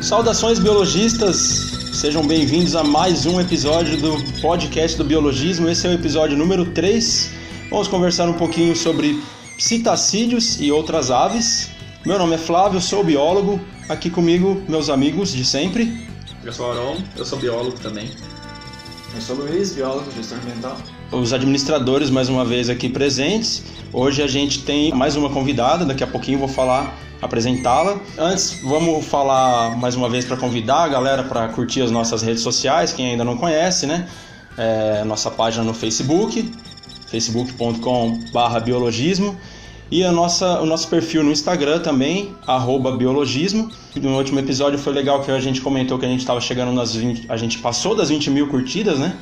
Saudações biologistas, sejam bem-vindos a mais um episódio do podcast do Biologismo. Esse é o episódio número 3. Vamos conversar um pouquinho sobre psitacídeos e outras aves. Meu nome é Flávio, sou biólogo. Aqui comigo, meus amigos de sempre. Eu sou Aron, eu sou biólogo também. Eu sou Luiz, biólogo, gestor ambiental. Os administradores mais uma vez aqui presentes. Hoje a gente tem mais uma convidada, daqui a pouquinho eu vou apresentá-la. Antes, vamos falar mais uma vez para convidar a galera para curtir as nossas redes sociais, quem ainda não conhece, né? Nossa página no Facebook, facebook.com/biologismo, e o nosso perfil no Instagram também, @biologismo. No último episódio foi legal que a gente comentou que a gente estava chegando a gente passou das 20 mil curtidas, né?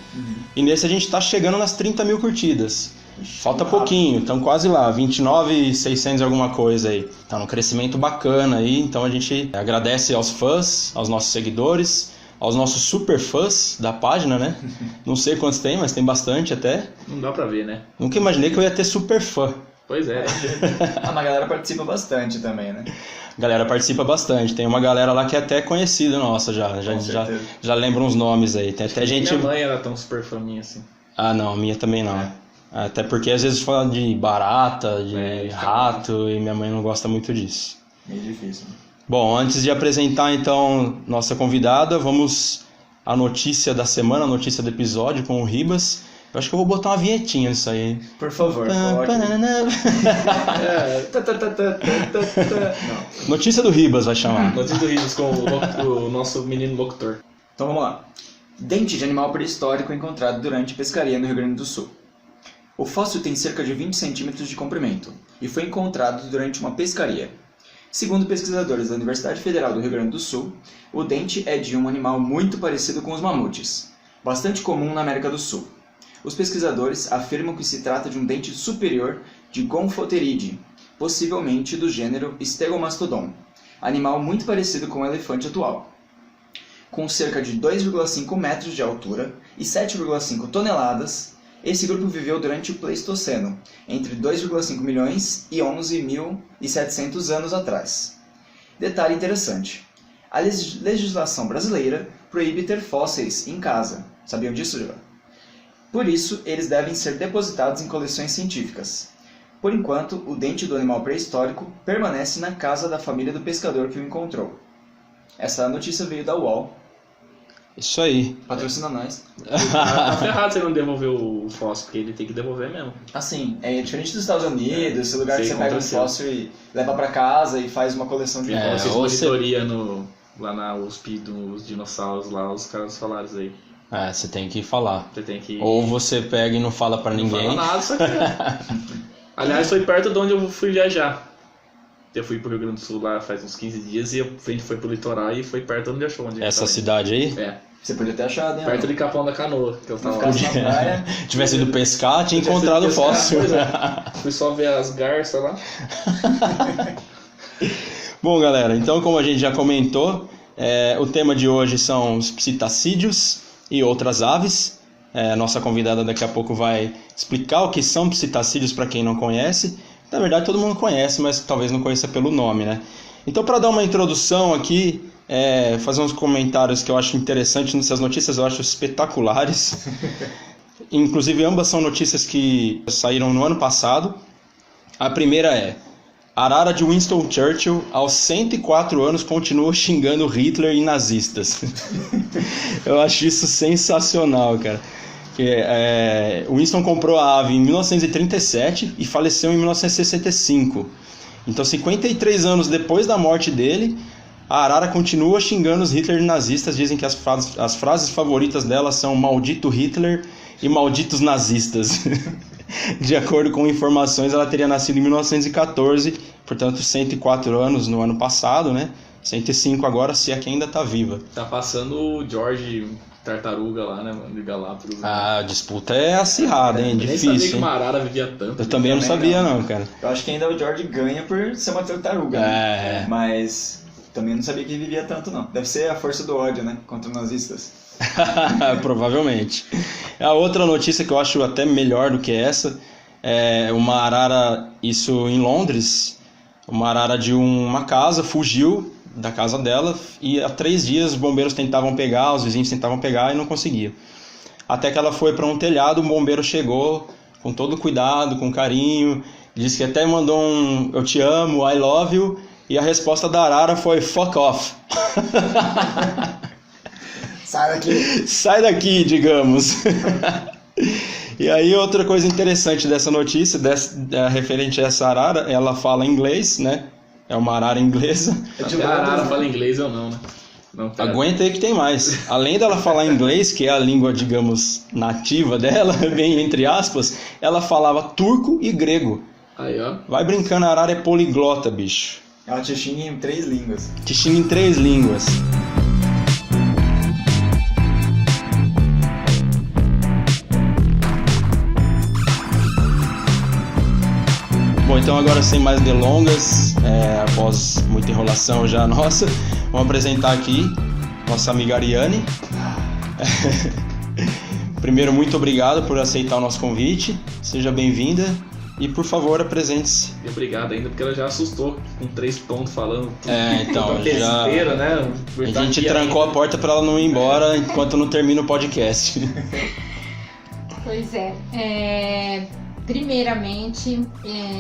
E nesse a gente está chegando nas 30 mil curtidas. Falta pouquinho, estão quase lá, 29.600 alguma coisa aí. Tá num crescimento bacana aí, então a gente agradece aos fãs, aos nossos seguidores, aos nossos super fãs da página, né? Não sei quantos tem, mas tem bastante até. Não dá pra ver, né? Nunca imaginei que eu ia ter super fã. Pois é. Mas a galera participa bastante também, né? A galera participa bastante, tem uma galera lá que é até conhecida nossa já lembra uns nomes aí. Tem até gente... Minha mãe era tão super fã minha assim. Ah não, a minha também não. Até porque às vezes fala de barata, de rato, e minha mãe não gosta muito disso. Meio difícil. Né? Bom, antes de apresentar então nossa convidada, vamos à notícia da semana, a notícia do episódio com o Ribas. Eu acho que eu vou botar uma vinhetinha nisso aí. Por favor, Notícia do Ribas vai chamar. Notícia do Ribas com o nosso menino locutor. Então vamos lá. Dente de animal pré-histórico encontrado durante pescaria no Rio Grande do Sul. O fóssil tem cerca de 20 centímetros de comprimento e foi encontrado durante uma pescaria. Segundo pesquisadores da Universidade Federal do Rio Grande do Sul, o dente é de um animal muito parecido com os mamutes, bastante comum na América do Sul. Os pesquisadores afirmam que se trata de um dente superior de Gomphotheridae, possivelmente do gênero Stegomastodon, animal muito parecido com o elefante atual. Com cerca de 2,5 metros de altura e 7,5 toneladas, esse grupo viveu durante o Pleistoceno, entre 2,5 milhões e 11.700 anos atrás. Detalhe interessante: a legislação brasileira proíbe ter fósseis em casa. Sabiam disso, já? Por isso, eles devem ser depositados em coleções científicas. Por enquanto, o dente do animal pré-histórico permanece na casa da família do pescador que o encontrou. Essa notícia veio da UOL. Isso aí. Patrocina nós. Tá ferrado você não devolver o fóssil, porque ele tem que devolver mesmo. Assim, é diferente dos Estados Unidos, esse lugar que você pega um aconteceu. fóssil e leva pra casa e faz uma coleção de Você fósseis. monitoria lá na USP dos dinossauros lá, os caras falaram isso aí. Você tem que falar. Você tem que... Ou você pega e não fala pra ninguém. Não fala nada, só que... Aliás, foi perto de onde eu fui viajar. Eu fui pro Rio Grande do Sul lá faz uns 15 dias e a gente foi pro litoral e foi perto de onde achou. Essa cidade aí? É. Você podia ter achado, hein? Perto de Capão da Canoa, que eu tava lá. Ficasse na praia. Tivesse ido pescar, tinha encontrado o fóssil. Fui só ver as garças lá. Bom, galera, então como a gente já comentou, o tema de hoje são os psitacídeos e outras aves. Nossa convidada daqui a pouco vai explicar o que são psitacídeos para quem não conhece. Na verdade, todo mundo conhece, mas talvez não conheça pelo nome, né? Então, para dar uma introdução aqui, fazer uns comentários que eu acho interessantes nessas notícias, eu acho espetaculares. Inclusive, ambas são notícias que saíram no ano passado. A primeira é: arara de Winston Churchill, aos 104 anos, continua xingando Hitler e nazistas. Eu acho isso sensacional, cara. Winston comprou a ave em 1937 e faleceu em 1965. Então, 53 anos depois da morte dele, a arara continua xingando os Hitler e nazistas. Dizem que as frases favoritas dela são "maldito Hitler" e "malditos nazistas". De acordo com informações, ela teria nascido em 1914, portanto 104 anos no ano passado, né? 105 agora, se é que ainda está viva. Tá passando o George tartaruga lá, né, mano, de Galápagos. Né? A disputa é acirrada, hein? Eu nem Difícil, sabia que hein? uma arara vivia tanto. Eu também não sabia, não, cara. Eu acho que ainda o George ganha por ser uma tartaruga, né? Mas também não sabia que vivia tanto, não. Deve ser a força do ódio, né? Contra os nazistas. Provavelmente. A outra notícia que eu acho até melhor do que essa é uma arara, isso em Londres, uma arara de uma casa fugiu da casa dela e há 3 dias os bombeiros tentavam pegar, os vizinhos tentavam pegar e não conseguiam. Até que ela foi para um telhado, um bombeiro chegou com todo cuidado, com carinho, disse que até mandou um eu te amo, I love you, e a resposta da arara foi fuck off. Sai daqui! Sai daqui, digamos. E aí outra coisa interessante dessa notícia, referente a essa arara, ela fala inglês, né? É uma arara inglesa. Até a arara fala inglês ou não, né? Não, Aguenta aí que tem mais. Além dela falar inglês, que é a língua, digamos, nativa dela, bem entre aspas, ela falava turco e grego. Aí, ó. Vai brincando, a arara é poliglota, bicho. Ela te xinga em 3 línguas. Te xinga em 3 línguas. Bom, então agora sem mais delongas, após muita enrolação já nossa, vamos apresentar aqui nossa amiga Ariane. Primeiro, muito obrigado por aceitar o nosso convite, seja bem-vinda e por favor apresente-se. E obrigado ainda, porque ela já assustou com 3 tontos falando. Então, já besteira, né? a gente trancou a porta para ela não ir embora enquanto não termina o podcast. Pois é. Primeiramente,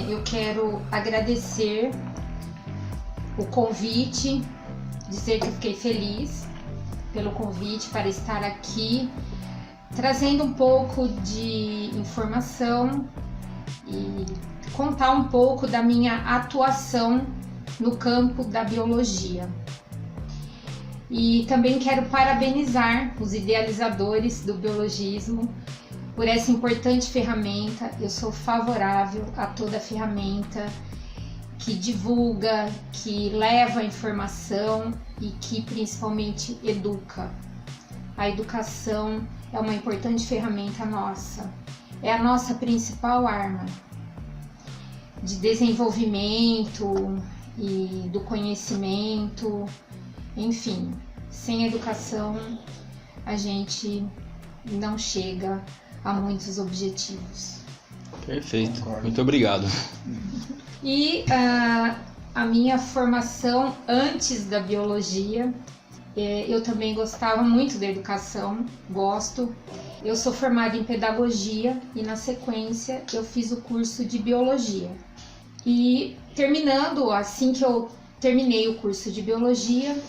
eu quero agradecer o convite, dizer que eu fiquei feliz pelo convite para estar aqui, trazendo um pouco de informação e contar um pouco da minha atuação no campo da biologia. E também quero parabenizar os idealizadores do biologismo por essa importante ferramenta. Eu sou favorável a toda ferramenta que divulga, que leva a informação e que principalmente educa. A educação é uma importante ferramenta nossa, é a nossa principal arma de desenvolvimento e do conhecimento, enfim, sem educação a gente não chega a muitos objetivos. Perfeito, muito obrigado. E a minha formação antes da biologia, eu também gostava muito da educação, gosto. Eu sou formada em pedagogia e na sequência eu fiz o curso de biologia. E assim que eu terminei o curso de biologia,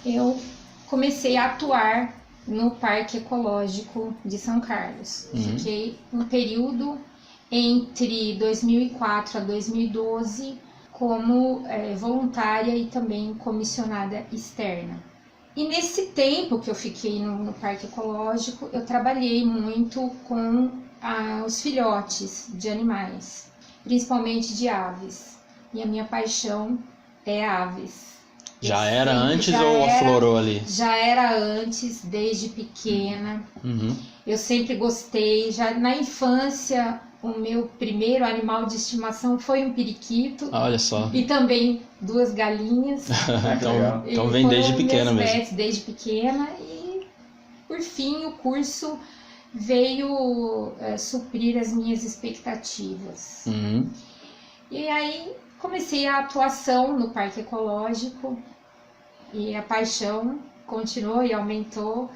eu comecei a atuar no Parque Ecológico de São Carlos. Fiquei um período entre 2004 a 2012 como voluntária e também comissionada externa. E nesse tempo que eu fiquei no Parque Ecológico, eu trabalhei muito com os filhotes de animais, principalmente de aves. E a minha paixão é aves. Já era antes ou aflorou ali? Já era antes, desde pequena. Eu sempre gostei. Já na infância, o meu primeiro animal de estimação foi um periquito. Olha só. E também 2 galinhas. Então vem desde pequena mesmo. Pets desde pequena. E por fim o curso veio suprir as minhas expectativas. E aí comecei a atuação no Parque Ecológico. E a paixão continuou e aumentou.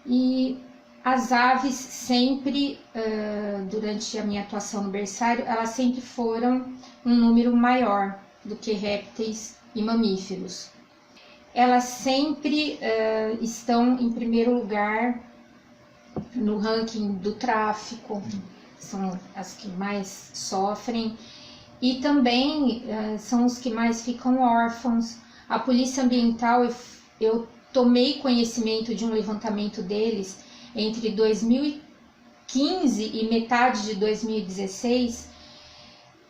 E as aves sempre, durante a minha atuação no berçário, elas sempre foram um número maior do que répteis e mamíferos. Elas sempre estão em primeiro lugar no ranking do tráfico, são as que mais sofrem. E também são os que mais ficam órfãos. A Polícia Ambiental, eu tomei conhecimento de um levantamento deles entre 2015 e metade de 2016,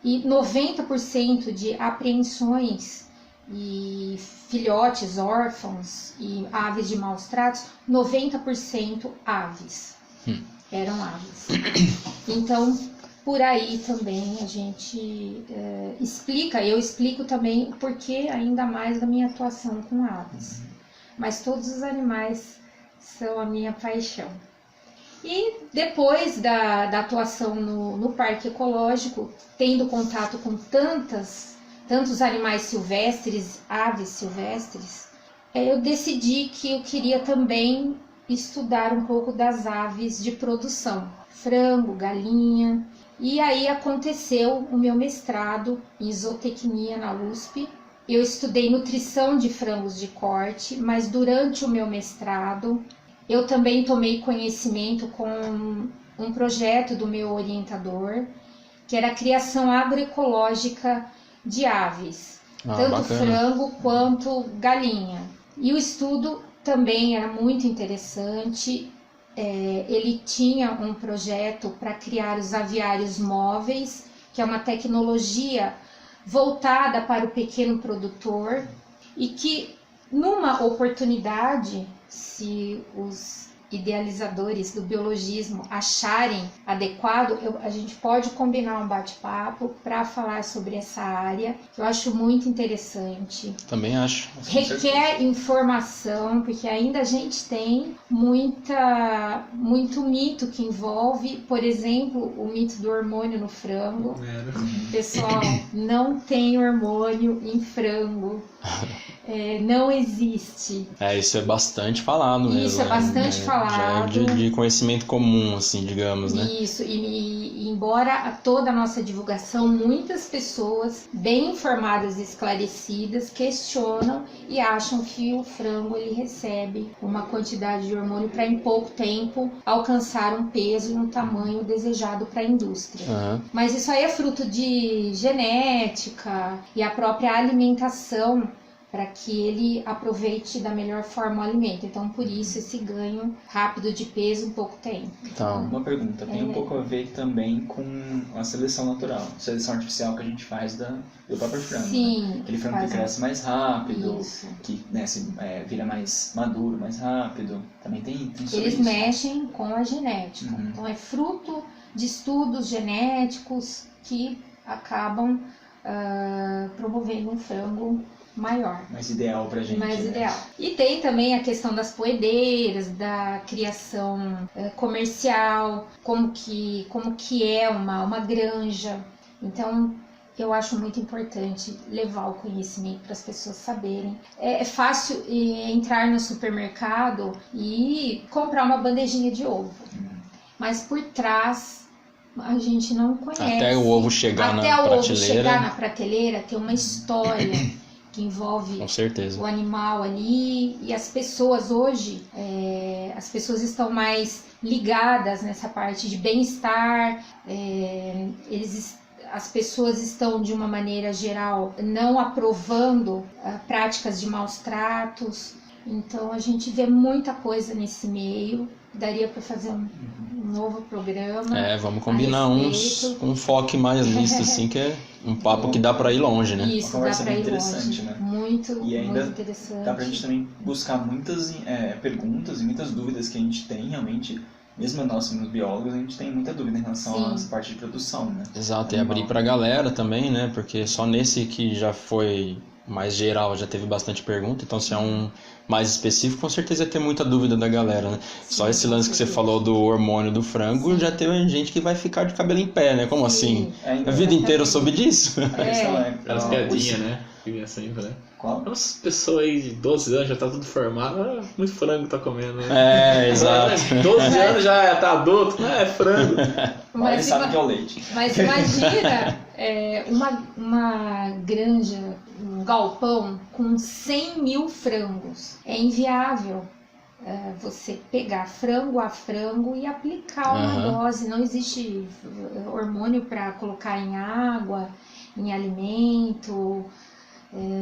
e 90% de apreensões e filhotes, órfãos e aves de maus tratos, 90% aves. Eram aves. Então, por aí também a gente eu explico também o porquê ainda mais da minha atuação com aves. Mas todos os animais são a minha paixão. E depois da atuação no Parque Ecológico, tendo contato com tantos animais silvestres, aves silvestres, eu decidi que eu queria também estudar um pouco das aves de produção, frango, galinha. E aí aconteceu o meu mestrado em zootecnia na USP. Eu estudei nutrição de frangos de corte, mas durante o meu mestrado eu também tomei conhecimento com um projeto do meu orientador, que era a criação agroecológica de aves, tanto bacana. frango quanto galinha. E o estudo também era muito interessante. Ele tinha um projeto para criar os aviários móveis, que é uma tecnologia voltada para o pequeno produtor e que, numa oportunidade, se os idealizadores do biologismo acharem adequado, a gente pode combinar um bate-papo para falar sobre essa área, que eu acho muito interessante. Também acho. Requer informação, porque ainda a gente tem muito mito que envolve, por exemplo, o mito do hormônio no frango. Pessoal, não tem hormônio em frango. Não existe. Isso é bastante falado mesmo. Isso é bastante falado. Já é de conhecimento comum, assim, digamos, né? Isso, e embora toda a nossa divulgação, muitas pessoas bem informadas e esclarecidas questionam e acham que o frango ele recebe uma quantidade de hormônio para em pouco tempo alcançar um peso e um tamanho desejado para a indústria. Mas isso aí é fruto de genética e a própria alimentação, para que ele aproveite da melhor forma o alimento. Então, por isso, esse ganho rápido de peso em pouco tempo. Então, uma pergunta, tem um pouco a ver também com a seleção natural, seleção artificial que a gente faz do próprio frango. Sim. Né? Aquele frango que cresce mais rápido, isso. Que vira mais maduro, mais rápido. Também tem sobre Eles isso. mexem com a genética. Então, é fruto de estudos genéticos que acabam promovendo um frango maior. Mais ideal pra gente. Mais né? ideal. E tem também a questão das poedeiras, da criação comercial, como que é uma granja. Então, eu acho muito importante levar o conhecimento para as pessoas saberem. É fácil entrar no supermercado e comprar uma bandejinha de ovo, mas por trás a gente não conhece. Até o ovo chegar na prateleira tem uma história que envolve com certeza. O animal ali, e as pessoas hoje, as pessoas estão mais ligadas nessa parte de bem-estar, as pessoas estão de uma maneira geral não aprovando práticas de maus tratos, então a gente vê muita coisa nesse meio. Daria para fazer um novo programa. Vamos combinar uns com um foco mais nisso, assim, que é um papo que dá para ir longe, né? Isso, uma conversa bem interessante, né? Muito, e ainda muito interessante. Dá pra gente também buscar muitas perguntas e muitas dúvidas que a gente tem realmente. Mesmo nós, como biólogos, a gente tem muita dúvida em relação a essa parte de produção, né? Exato, e abrir pra galera também, né? Porque só nesse que já foi mais geral, já teve bastante pergunta, então se é um mais específico, com certeza ia ter muita dúvida da galera, né? Sim, só esse lance que você falou do hormônio do frango, já teve gente que vai ficar de cabelo em pé, né? Como assim? Então, A vida inteira eu soube disso? A questão é... Aquelas piadinhas, né? Que vinha sempre, né? Qual? Nossa, pessoa aí de 12 anos já tá tudo formado, muito frango tá comendo, né? Exato. 12 anos já tá adulto, é frango. Mas sabe que é o leite. Mas imagina uma granja, um galpão com 100 mil frangos. É inviável você pegar frango a frango e aplicar uma dose. Não existe hormônio para colocar em água, em alimento.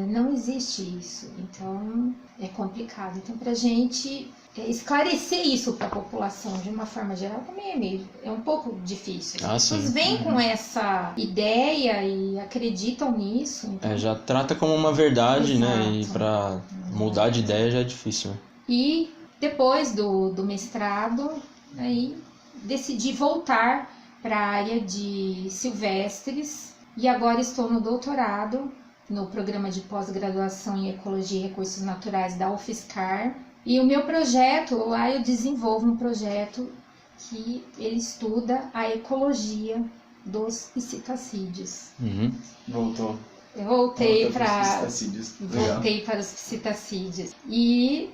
Não existe isso, então é complicado. Então, pra gente esclarecer isso para a população de uma forma geral também é um pouco difícil. As pessoas sim. vêm com essa ideia e acreditam nisso. Então... já trata como uma verdade, Exato. né? E para mudar de ideia já é difícil. Né? E depois do mestrado, aí decidi voltar para a área de silvestres e agora estou no doutorado, no programa de pós-graduação em Ecologia e Recursos Naturais da UFSCar. E o meu projeto, lá eu desenvolvo um projeto que ele estuda a ecologia dos psitacídeos. Uhum. Voltou. Eu voltei para os os psitacídeos. E,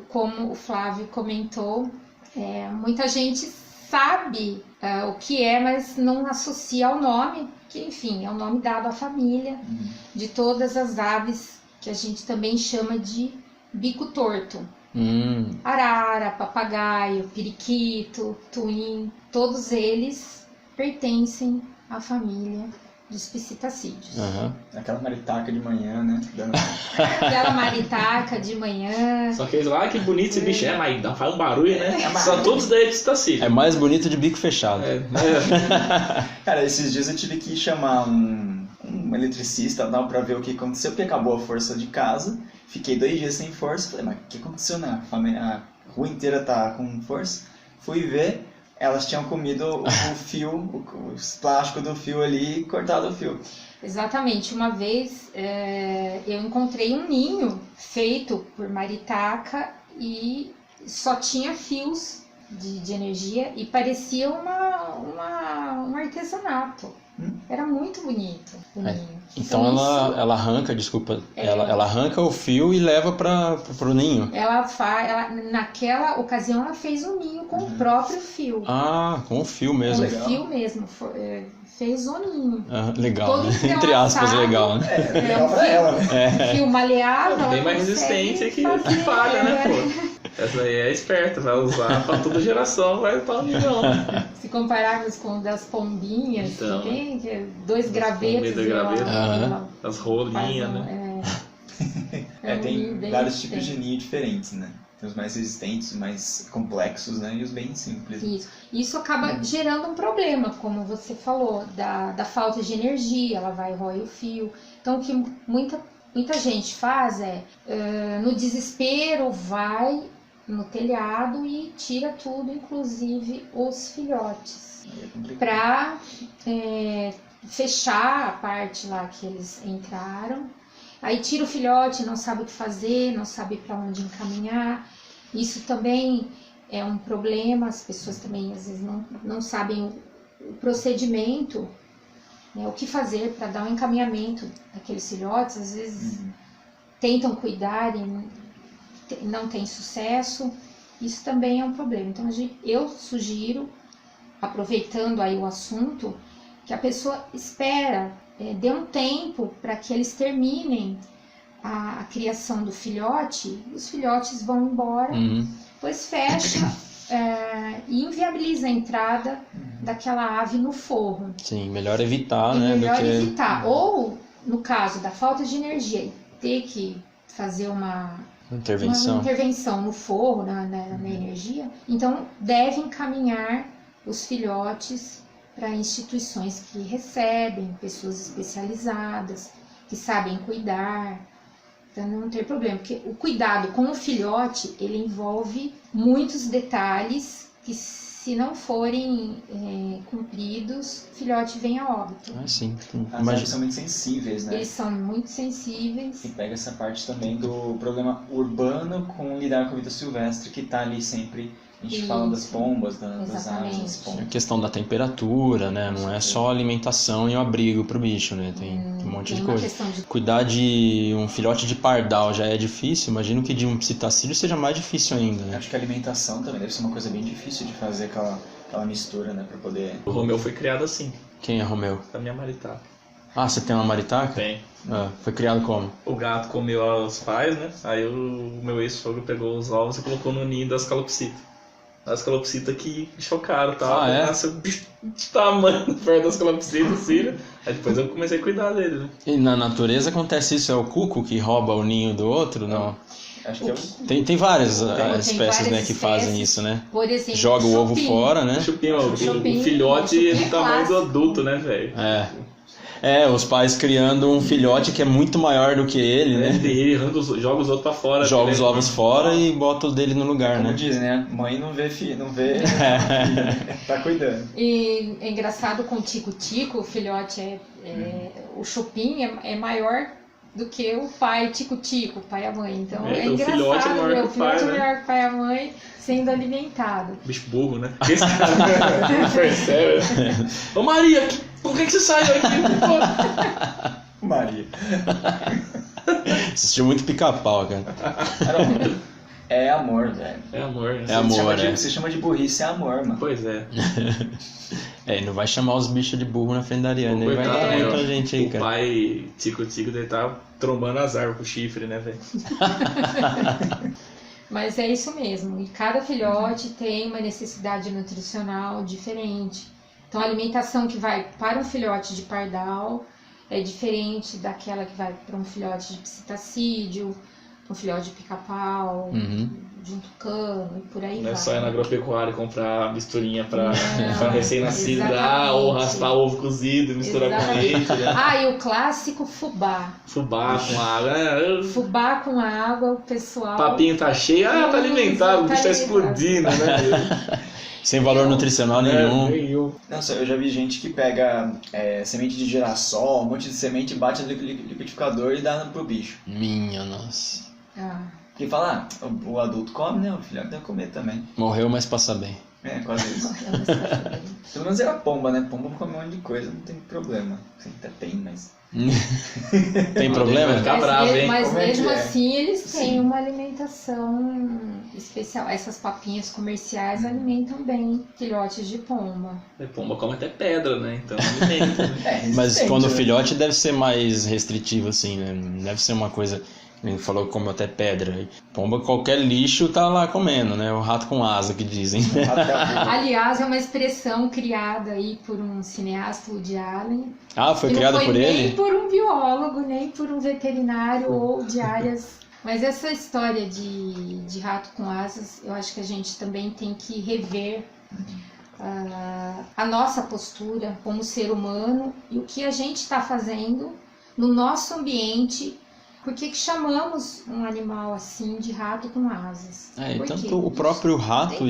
como o Flávio comentou, muita gente sabe o que é, mas não associa ao nome, que, enfim, é o nome dado à família de todas as aves que a gente também chama de bico torto. Arara, papagaio, periquito, tuim, todos eles pertencem à família dos psitacídeos. Uhum. Aquela maritaca de manhã, né? Aquela maritaca de manhã. Só que eles lá, que bonito esse bicho é, mas faz um barulho, né? São todos daí psitacídeos. É mais bonito de bico fechado. Cara, esses dias eu tive que chamar um eletricista pra ver o que aconteceu, porque acabou a força de casa. Fiquei 2 dias sem força. Falei, mas o que aconteceu, né? A rua inteira tá com força. Fui ver, elas tinham comido o fio, o plástico do fio ali e cortado o fio. Exatamente. Uma vez eu encontrei um ninho feito por maritaca e só tinha fios de energia e parecia um artesanato. Era muito bonito o ninho. Então ela arranca, desculpa, ela arranca o fio e leva pro ninho. Naquela ocasião ela fez um ninho com o próprio fio. Ah, com o fio mesmo. Com o fio mesmo. Fez o ninho. Legal, todo né? Entre aspas, legal, né? Legal pra ela, né? Fio maleável. Tem mais resistência que falha, né, pô? Essa aí é esperta, vai usar pra toda geração, vai estar um milhão. Se compararmos com o das pombinhas, então, que tem 2 gravetos. As rolinhas, né? Tem vários tipos de ninho diferentes, né? Tem os mais resistentes, os mais complexos, né? E os bem simples. Isso acaba gerando um problema, como você falou, da falta de energia, ela vai roer o fio. Então, o que muita gente faz no desespero, vai no telhado e tira tudo, inclusive os filhotes, para fechar a parte lá que eles entraram. Aí tira o filhote, não sabe o que fazer, não sabe para onde encaminhar. Isso também é um problema, as pessoas também às vezes não sabem o procedimento, né, o que fazer para dar um encaminhamento daqueles filhotes. Às vezes tentam cuidar e não tem sucesso. Isso também é um problema. Então eu sugiro, aproveitando aí o assunto, que a pessoa espera, dê um tempo para que eles terminem a criação do filhote, os filhotes vão embora, depois fecha e inviabiliza a entrada daquela ave no forro. Sim, melhor evitar, né? Melhor evitar. Ou, no caso da falta de energia, ter que fazer uma intervenção no forro, na energia, então deve encaminhar os filhotes para instituições que recebem pessoas especializadas, que sabem cuidar, para não ter problema. Porque o cuidado com o filhote, ele envolve muitos detalhes que, se não forem cumpridos, o filhote vem a óbito. Sim. As aves são muito sensíveis, né? Eles são muito sensíveis. E pega essa parte também do problema urbano com lidar com a vida silvestre, que está ali sempre. A gente fala das pombas, das aves, das pombas. A questão da temperatura, né? Não é só alimentação e o abrigo pro bicho, né? Tem um monte de coisa. Cuidar de um filhote de pardal já é difícil, imagino que de um psitacídeo seja mais difícil ainda, né? Acho que a alimentação também deve ser uma coisa bem difícil de fazer aquela mistura, né? Pra poder... O Romeu foi criado assim. Quem é Romeu? Da minha maritaca. Ah, você tem uma maritaca? Tem. Foi criado como? O gato comeu os pais, né? Aí o meu ex-sogro pegou os ovos e colocou no ninho das calopsitas. As calopsitas que chocaram, tá? Nasceu um bicho de tamanho perto das calopsitas, assim, né? Aí depois eu comecei a cuidar dele, né? E na natureza acontece isso? É o cuco que rouba o ninho do outro? Não. Acho que Tem várias espécies, várias né, que fazem isso, né? Por exemplo, joga o ovo fora, né? O filhote é do tamanho do adulto, né, velho? Os pais criando um filhote que é muito maior do que ele, né? Ele joga os outros pra fora. Joga os ovos fora e bota o dele no lugar, como né? dizem, né? Mãe não vê filho, não vê filho, tá cuidando. E é engraçado com o tico-tico, o filhote o chupim é maior do que o pai tico-tico, o pai e a mãe. Então é engraçado, filhote é maior que o pai, é maior que o pai e a mãe sendo alimentado. Bicho burro, né? Esse cara percebe. Ô Maria, por que você saiu aqui? Maria. Assistiu muito Pica-Pau, cara. É amor, velho. É amor, né? É amor, né? Você chama de burrice, é amor, mano. Pois é. Não vai chamar os bichos de burro na frente da Ariane. Ele vai dar muita gente aí, cara. O pai tico-tico dele tá trombando as árvores com chifre, né, velho? Mas é isso mesmo. E cada filhote tem uma necessidade nutricional diferente. Então a alimentação que vai para um filhote de pardal é diferente daquela que vai para um filhote de psitacídeo, um filhote de pica-pau, de um tucano e por aí Não é vai. só ir na agropecuária e comprar misturinha pra recém-nascido, ou raspar ovo cozido e misturar com leite. Né? E o clássico fubá. Fubá com água. Fubá com água, o pessoal... Papinho tá cheio, tá alimentado, o bicho tá explodindo, né? Sem valor nutricional nenhum. Nossa, eu já vi gente que pega semente de girassol, um monte de semente, bate no liquidificador e dá pro bicho. Minha nossa. Porque fala, o adulto come, né? O filhote deve comer também. Morreu, mas passa bem. Quase isso. Pelo menos era pomba, né? Pomba come um monte de coisa, não tem problema. Até tem, mas... Tem problema? Mas mesmo assim eles têm uma alimentação especial. Essas papinhas comerciais alimentam bem filhotes de pomba. Pomba come até pedra, né? Então alimenta. Mas quando o filhote deve ser mais restritivo, assim, né? Deve ser uma coisa... Ele falou que come até pedra. Pomba, qualquer lixo tá lá comendo, né? O rato com asa, que dizem. Aliás, é uma expressão criada aí por um cineasta, Woody Allen. Foi criada por ele? Nem por um biólogo, nem por um veterinário ou de áreas... Mas essa história de rato com asas, eu acho que a gente também tem que rever a nossa postura como ser humano e o que a gente está fazendo no nosso ambiente. Por que chamamos um animal assim de rato com asas? Tanto o próprio rato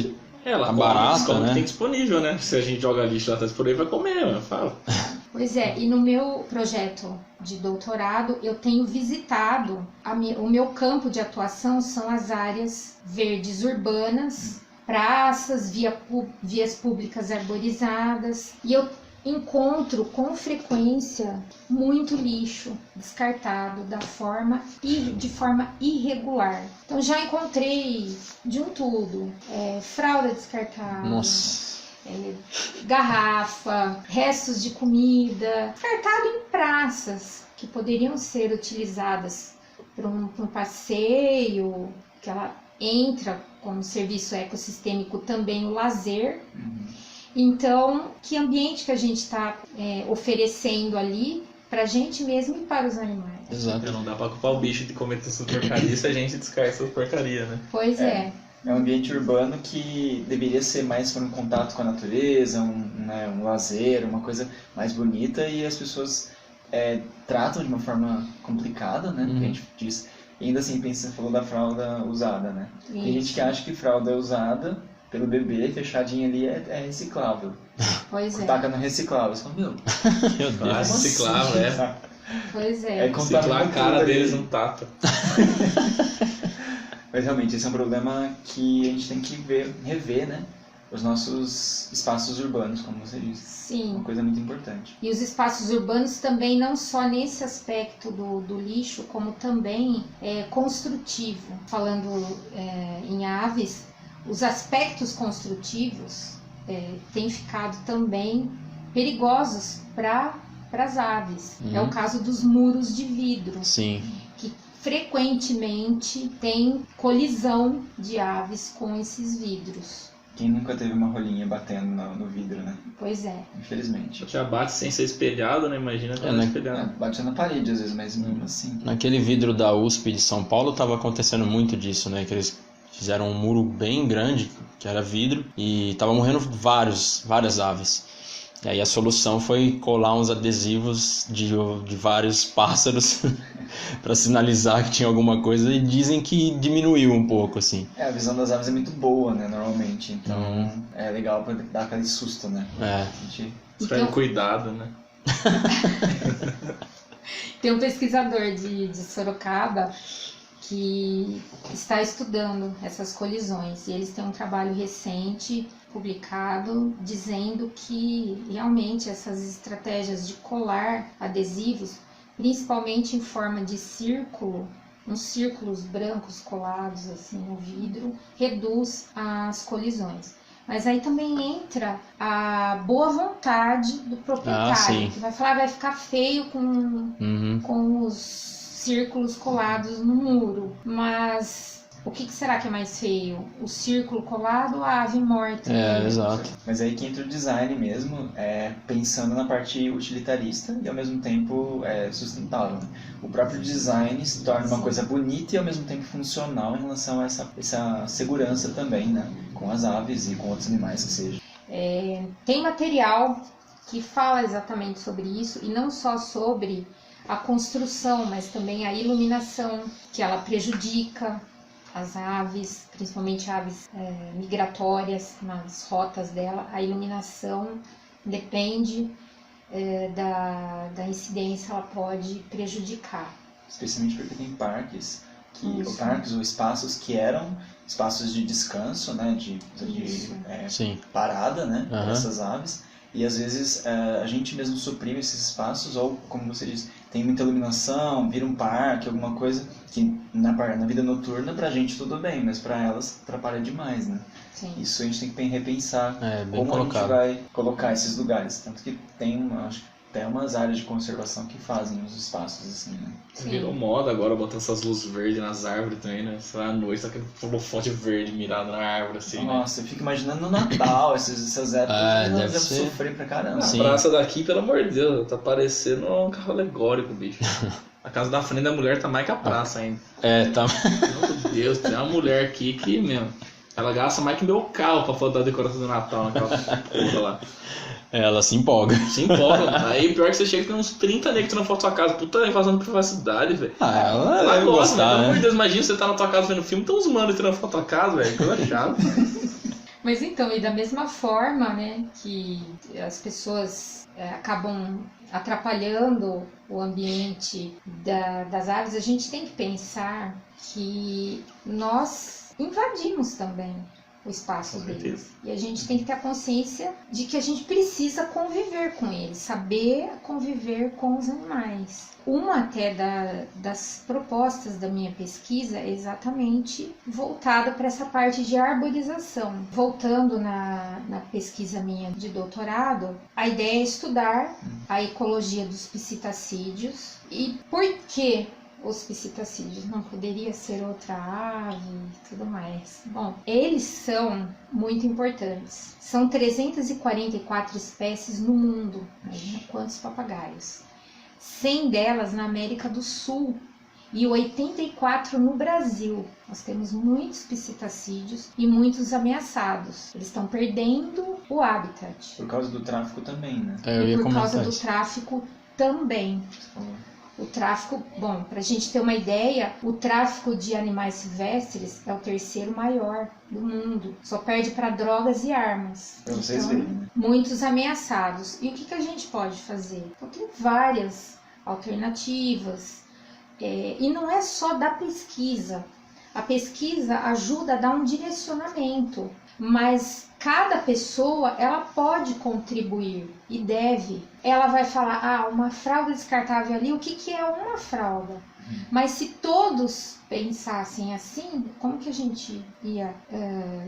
a barata, né? Tem disponível, né? Se a gente joga lixo lá atrás por aí, vai comer, eu falo. Pois é, e no meu projeto de doutorado, eu tenho visitado, o meu campo de atuação são as áreas verdes urbanas, praças, vias públicas arborizadas, e eu encontro com frequência muito lixo descartado de forma irregular. Então já encontrei de um tudo, fralda descartada, garrafa, restos de comida, descartado em praças que poderiam ser utilizadas para um passeio, que ela entra como serviço ecossistêmico também o lazer. Então, que ambiente que a gente está oferecendo ali para a gente mesmo e para os animais. Exato. Não dá para culpar o bicho de comer essas porcarias se a gente descarta essas porcarias, né? Pois é. É um ambiente urbano que deveria ser mais para um contato com a natureza, um lazer, uma coisa mais bonita, e as pessoas tratam de uma forma complicada, né? A gente diz, e ainda assim, você falou da fralda usada, né? Isso. Tem gente que acha que fralda usada pelo bebê, fechadinha ali, é reciclável. Pois é. Taca no reciclável. Você fala, meu Deus. Reciclável, Pois é. Reciclar a cara deles não tapa. Mas realmente, esse é um problema que a gente tem que rever, né? Os nossos espaços urbanos, como você disse. Sim. Uma coisa muito importante. E os espaços urbanos também, não só nesse aspecto do lixo, como também construtivo. Falando em aves, os aspectos construtivos têm ficado também perigosos para as aves. É o caso dos muros de vidro. Sim. Que frequentemente tem colisão de aves com esses vidros. Quem nunca teve uma rolinha batendo no vidro, né? Pois é. Infelizmente. Já bate sem ser espelhado, né? Imagina que é espelhado. Bate na parede às vezes, mas mesmo assim. Naquele vidro da USP de São Paulo tava acontecendo muito disso, né? Que eles fizeram um muro bem grande, que era vidro, e tava morrendo várias aves. E aí a solução foi colar uns adesivos de vários pássaros para sinalizar que tinha alguma coisa, e dizem que diminuiu um pouco, assim. A visão das aves é muito boa, né, normalmente, então é legal pra dar aquele susto, né? Então, cuidado, né? Tem um pesquisador de Sorocaba que está estudando essas colisões, e eles têm um trabalho recente publicado dizendo que realmente essas estratégias de colar adesivos, principalmente em forma de círculo, uns círculos brancos colados assim no vidro, reduz as colisões. Mas aí também entra a boa vontade do proprietário, que vai falar, vai ficar feio com os círculos colados no muro, mas o que será que é mais feio? O círculo colado ou a ave morta? Exato. Mas aí que entra o design mesmo, pensando na parte utilitarista e ao mesmo tempo sustentável. O próprio design se torna uma coisa bonita e ao mesmo tempo funcional em relação a essa segurança também, né? Com as aves e com outros animais que seja. Tem material que fala exatamente sobre isso, e não só sobre a construção, mas também a iluminação, que ela prejudica as aves, principalmente aves migratórias, nas rotas dela. A iluminação depende da incidência, ela pode prejudicar. Especialmente porque tem parques ou espaços que eram espaços de descanso, né, de parada, né, para essas aves. E às vezes a gente mesmo suprime esses espaços, ou como você diz, tem muita iluminação, vira um parque, alguma coisa que na vida noturna pra gente tudo bem, mas pra elas atrapalha demais, né? Sim. Isso a gente tem que repensar como colocado. a gente vai colocar esses lugares. Tanto que tem acho que até umas áreas de conservação que fazem os espaços assim, né? Virou moda agora botar essas luzes verdes nas árvores também, né? Sei lá, à noite, tá aquele holofote verde mirado na árvore, assim, Nossa, eu fico imaginando no Natal, essas épocas, deve sofrer pra caramba. A praça daqui, pelo amor de Deus, tá parecendo um carro alegórico, bicho. A casa da frente da mulher tá mais que a praça ainda. Tá. Meu Deus, tem uma mulher aqui que, meu, ela gasta mais que meu carro pra foto da decoração do Natal naquela porra lá. Ela se empolga. Se empolga. Aí pior que você chega e tem uns 30 negros na foto da sua casa. Puta, invasão de privacidade, velho. Ela gosta, gosta, né? Pelo amor de Deus, imagina você tá na tua casa vendo filme, tem uns manos tirando foto da tua casa, velho. Coisa chata. Mas então, e da mesma forma, né, que as pessoas acabam atrapalhando o ambiente das aves, a gente tem que pensar que nós invadimos também o espaço deles. E a gente tem que ter a consciência de que a gente precisa conviver com eles, saber conviver com os animais. Uma até das propostas da minha pesquisa é exatamente voltada para essa parte de arborização. Voltando na pesquisa minha de doutorado, a ideia é estudar a ecologia dos psitacídeos e por que os psitacídeos, não poderia ser outra ave e tudo mais. Bom, eles são muito importantes. São 344 espécies no mundo. Imagina quantos papagaios. 100 delas na América do Sul e 84 no Brasil. Nós temos muitos psitacídeos e muitos ameaçados. Eles estão perdendo o habitat. Por causa do tráfico também, né? E por causa do tráfico também. O tráfico, bom, para a gente ter uma ideia, o tráfico de animais silvestres é o terceiro maior do mundo. Só perde para drogas e armas. Para vocês verem, né? Muitos ameaçados. E o que a gente pode fazer? Então, tem várias alternativas. E não é só da pesquisa. A pesquisa ajuda a dar um direcionamento. Mas cada pessoa, ela pode contribuir e deve. Ela vai falar, uma fralda descartável ali, o que é uma fralda? Mas se todos pensassem assim, como que a gente ia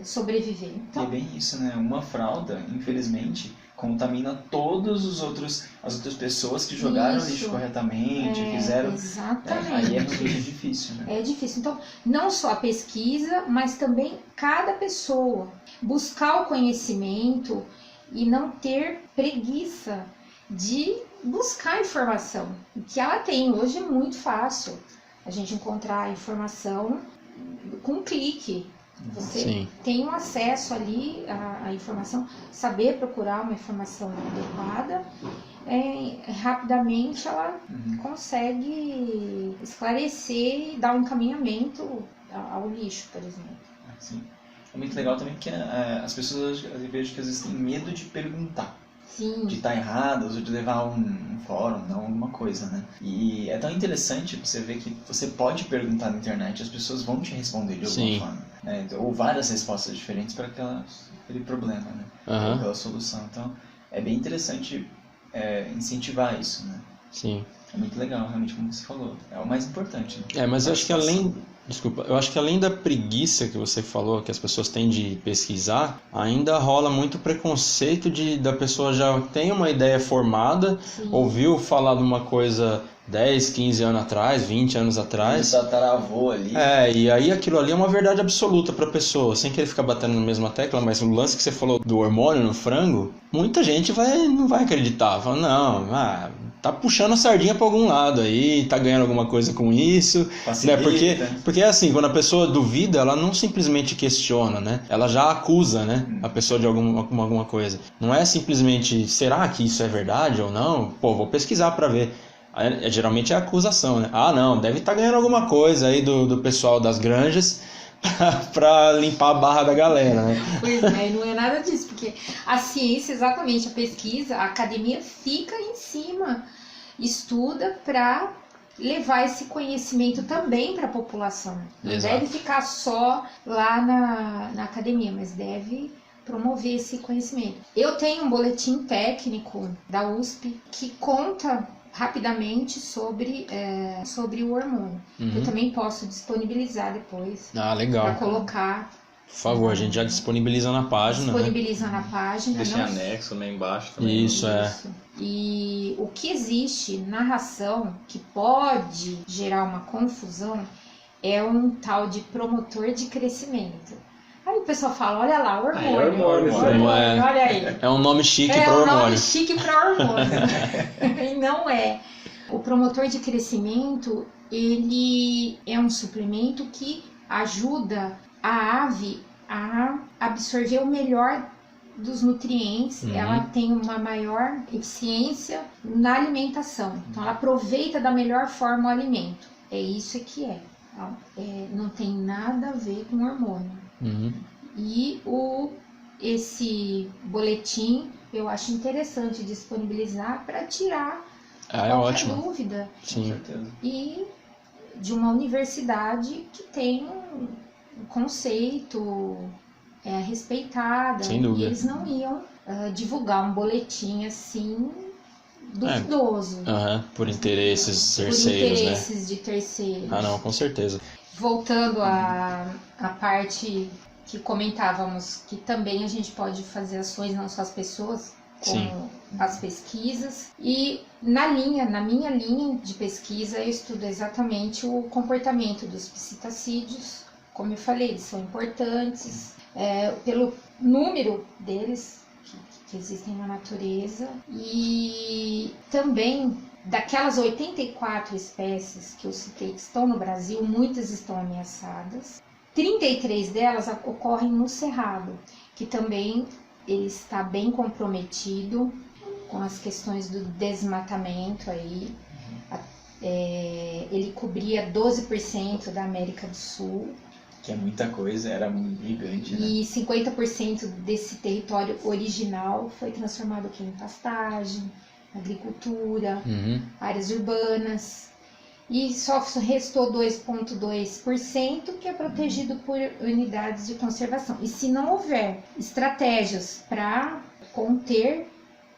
sobreviver? Então, é bem isso, né? Uma fralda, infelizmente, contamina todas as outras pessoas que jogaram Isso. lixo corretamente, fizeram... Exatamente. Aí é muito difícil, né? É difícil. Então, não só a pesquisa, mas também cada pessoa. Buscar o conhecimento e não ter preguiça de buscar informação. O que ela tem hoje é muito fácil. A gente encontrar informação com um clique. Você Sim. tem um acesso ali à informação, saber procurar uma informação adequada, rapidamente ela consegue esclarecer e dar um encaminhamento ao lixo, por exemplo. Sim. É muito legal também porque as pessoas, eu vejo que às vezes têm medo de perguntar. Sim. De estar erradas ou de levar um fórum, não alguma coisa, né? E é tão interessante você ver que você pode perguntar na internet e as pessoas vão te responder de alguma forma. Né? Ou várias respostas diferentes para aquele problema, né? Ou aquela solução. Então, é bem interessante incentivar isso, né? Sim. É muito legal, realmente, como você falou. É o mais importante, né? Mas eu acho que eu acho que além da preguiça que você falou, que as pessoas têm de pesquisar, ainda rola muito preconceito da pessoa já ter uma ideia formada, ouviu falar de uma coisa 10, 15 anos atrás, 20 anos atrás. O tataravô ali. E aí aquilo ali é uma verdade absoluta pra pessoa, sem querer ficar batendo na mesma tecla, mas o lance que você falou do hormônio no frango, muita gente não vai acreditar. Fala, não, tá puxando a sardinha pra algum lado aí, tá ganhando alguma coisa com isso. Né? Porque é assim, quando a pessoa duvida, ela não simplesmente questiona, né? Ela já acusa, né? A pessoa de alguma coisa. Não é simplesmente, será que isso é verdade ou não? Pô, vou pesquisar pra ver. Geralmente é acusação, né? Não, deve estar ganhando alguma coisa aí do pessoal das granjas para limpar a barra da galera, né? Pois é, não é nada disso, porque a ciência, exatamente, a pesquisa, a academia fica em cima, estuda para levar esse conhecimento também para a população. Não deve ficar só lá na academia, mas deve promover esse conhecimento. Eu tenho um boletim técnico da USP que conta rapidamente sobre o hormônio. Eu também posso disponibilizar depois. Legal. Para colocar. Por favor, a gente já disponibiliza na página. Disponibiliza na página. Deixa em anexo, né, embaixo também. Isso. E o que existe, narração, que pode gerar uma confusão, é um tal de promotor de crescimento. Aí o pessoal fala, olha lá, hormônio. Olha aí. É um nome chique para hormônio. É um nome chique para hormônio. E não é. O promotor de crescimento, ele é um suplemento que ajuda a ave a absorver o melhor dos nutrientes. Ela tem uma maior eficiência na alimentação. Então, ela aproveita da melhor forma o alimento. É isso que é. Não tem nada a ver com hormônio. E esse boletim eu acho interessante disponibilizar para tirar qualquer dúvida. Sim. Com certeza. E de uma universidade que tem um conceito respeitado. Sem dúvida. E eles não iam divulgar um boletim assim duvidoso. Por interesses terceiros, por interesses de terceiros. Não, com certeza. Voltando à parte que comentávamos, que também a gente pode fazer ações, não só as pessoas, como as pesquisas. E na minha linha de pesquisa, eu estudo exatamente o comportamento dos psitacídeos. Como eu falei, eles são importantes pelo número deles que existem na natureza. E também daquelas 84 espécies que eu citei que estão no Brasil, muitas estão ameaçadas. 33 delas ocorrem no Cerrado, que também ele está bem comprometido com as questões do desmatamento aí. Ele cobria 12% da América do Sul. Que é muita coisa, era gigante, né? E 50% desse território original foi transformado aqui em pastagem, agricultura, áreas urbanas. E só restou 2,2% que é protegido por unidades de conservação. E se não houver estratégias para conter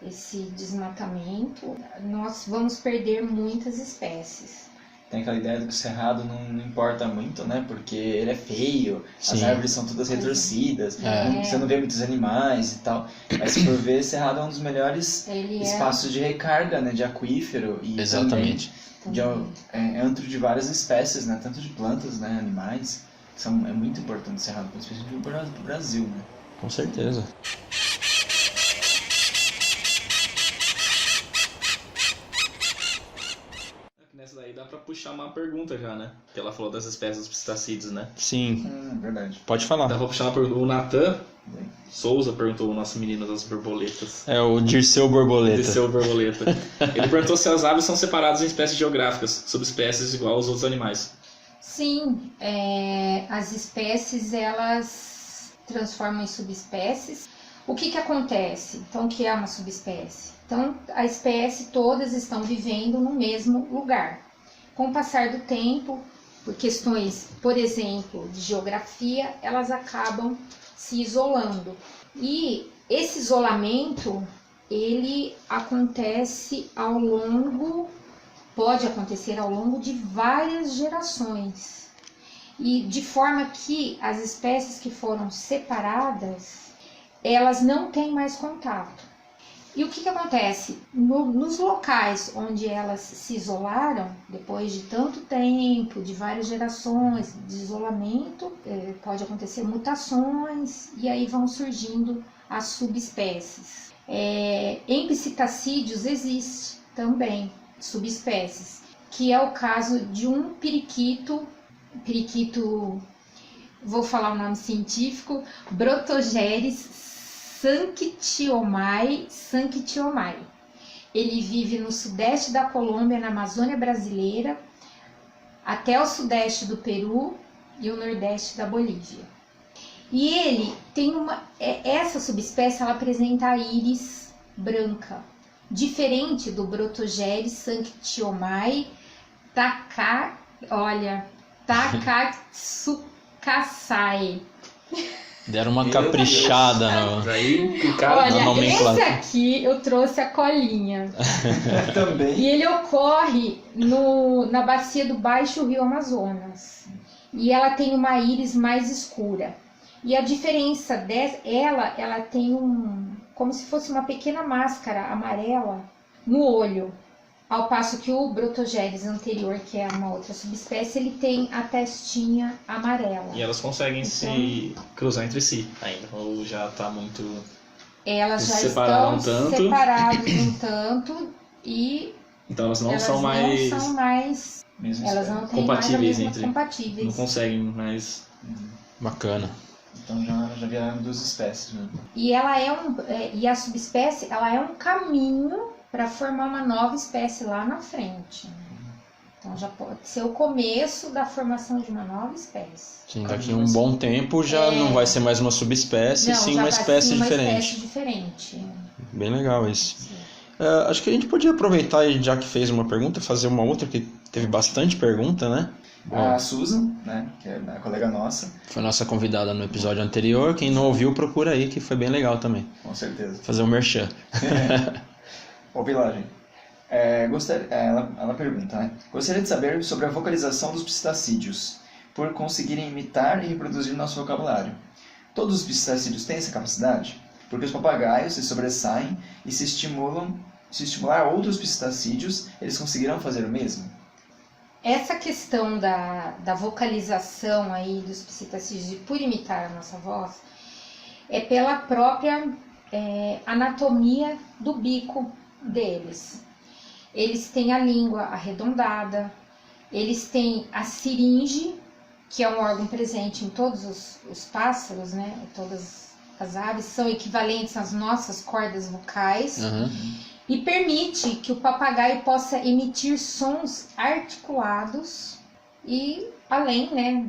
esse desmatamento, nós vamos perder muitas espécies. tem aquela ideia de que o cerrado não importa muito, né? Porque ele é feio, Sim. as árvores são todas retorcidas, É. você não vê muitos animais e tal. Mas se for ver, cerrado é um dos melhores espaços de recarga, né? De aquífero e Exatamente. também antro de várias espécies, né? Tanto de plantas, né? Animais. É muito importante o cerrado, principalmente pro Brasil, né? Com certeza. Nessa daí dá pra puxar uma pergunta já, né? Que ela falou das espécies dos psitacídeos, né? Sim. Verdade. Pode falar. Dá pra puxar uma pergunta. O Natan Souza perguntou, o nosso menino das borboletas. É o Dirceu Borboleta. Dirceu Borboleta. Ele perguntou se as aves são separadas em espécies geográficas, subespécies igual aos outros animais. Sim, as espécies elas transformam em subespécies. O que acontece? Então, o que é uma subespécie? Então, a espécie todas estão vivendo no mesmo lugar. Com o passar do tempo, por questões, por exemplo, de geografia, elas acabam se isolando. E esse isolamento, ele pode acontecer ao longo de várias gerações. E de forma que as espécies que foram separadas, elas não têm mais contato. E o que acontece? Nos locais onde elas se isolaram, depois de tanto tempo, de várias gerações de isolamento, pode acontecer mutações e aí vão surgindo as subespécies. Em psitacídeos existe também subespécies, que é o caso de um periquito, vou falar o nome científico, Brotogeris sanctiomai. Ele vive no sudeste da Colômbia, na Amazônia brasileira, até o sudeste do Peru e o nordeste da Bolívia. E ele tem essa subespécie, ela apresenta a íris branca, diferente do Brotogeris sanctiomai Takatsukasae. Deram uma caprichada na nomenclatura. Esse aqui eu trouxe a colinha. Também. E ele ocorre na bacia do Baixo Rio Amazonas. E ela tem uma íris mais escura. E a diferença ela tem como se fosse uma pequena máscara amarela no olho. Ao passo que o Brotogeris anterior, que é uma outra subespécie, ele tem a testinha amarela. E elas conseguem se cruzar entre si ainda, ou já está muito... Elas já separaram estão tanto. separadas um tanto e... Então elas não são mais elas não têm compatíveis mais compatíveis. Não conseguem mais... Bacana. Então já vieram duas espécies, né? E e a subespécie, ela é um caminho para formar uma nova espécie lá na frente. Então já pode ser o começo da formação de uma nova espécie. Sim, daqui a um bom tempo já não vai ser mais uma subespécie, sim uma espécie diferente. Bem legal isso. Acho que a gente podia aproveitar, já que fez uma pergunta, fazer uma outra, que teve bastante pergunta, né? A Susan, né, que é a colega nossa. Foi nossa convidada no episódio anterior. Quem não ouviu, procura aí, que foi bem legal também. Com certeza. Fazer um merchan. Ô, Vilagem, ela pergunta, né? Gostaria de saber sobre a vocalização dos psitacídeos, por conseguirem imitar e reproduzir nosso vocabulário. Todos os psitacídeos têm essa capacidade? Porque os papagaios se sobressaem e se estimular outros psitacídeos, eles conseguirão fazer o mesmo? Essa questão da vocalização aí dos psitacídeos e por imitar a nossa voz é pela própria anatomia do bico deles. Eles têm a língua arredondada, eles têm a siringe, que é um órgão presente em todos os pássaros, né? Todas as aves são equivalentes às nossas cordas vocais. E permite que o papagaio possa emitir sons articulados e além, né,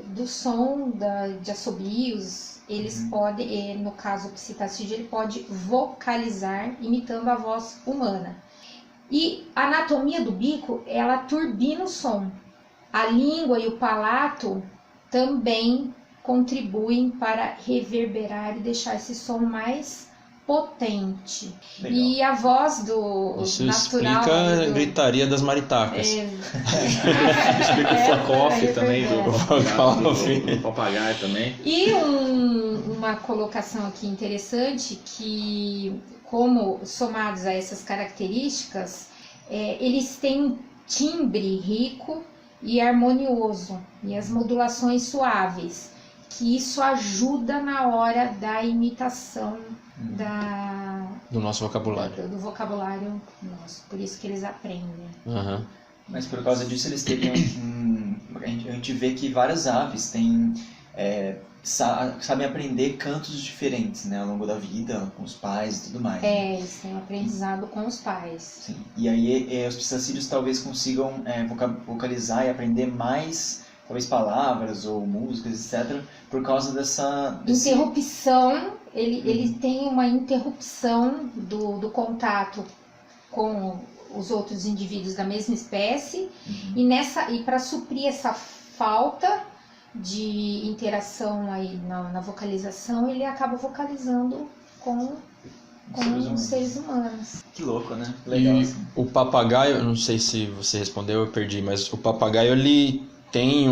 do som de assobios, eles podem, no caso o psitacídeo, ele pode vocalizar imitando a voz humana. E a anatomia do bico, ela turbina o som. A língua e o palato também contribuem para reverberar e deixar esse som mais potente. Legal. E a voz do Isso natural... explica a gritaria das maritacas. Explica o fuck-off também, do papagaio também. E uma colocação aqui interessante, que como somados a essas características, eles têm um timbre rico e harmonioso, e as modulações suaves, que isso ajuda na hora da imitação do nosso vocabulário. Do vocabulário nosso, por isso que eles aprendem. Uhum. Mas por causa disso eles teriam a gente vê que várias aves têm, sabem aprender cantos diferentes, né, ao longo da vida, com os pais e tudo mais. Né? Eles têm um aprendizado com os pais. Sim. E aí os pistacídeos talvez consigam vocalizar e aprender mais, talvez palavras ou músicas, etc., por causa dessa... Interrupção, ele tem uma interrupção do contato com os outros indivíduos da mesma espécie, e para suprir essa falta de interação aí na vocalização, ele acaba vocalizando com os seres humanos. Que louco, né? Legal. E o papagaio, não sei se você respondeu, eu perdi, mas o papagaio ele tem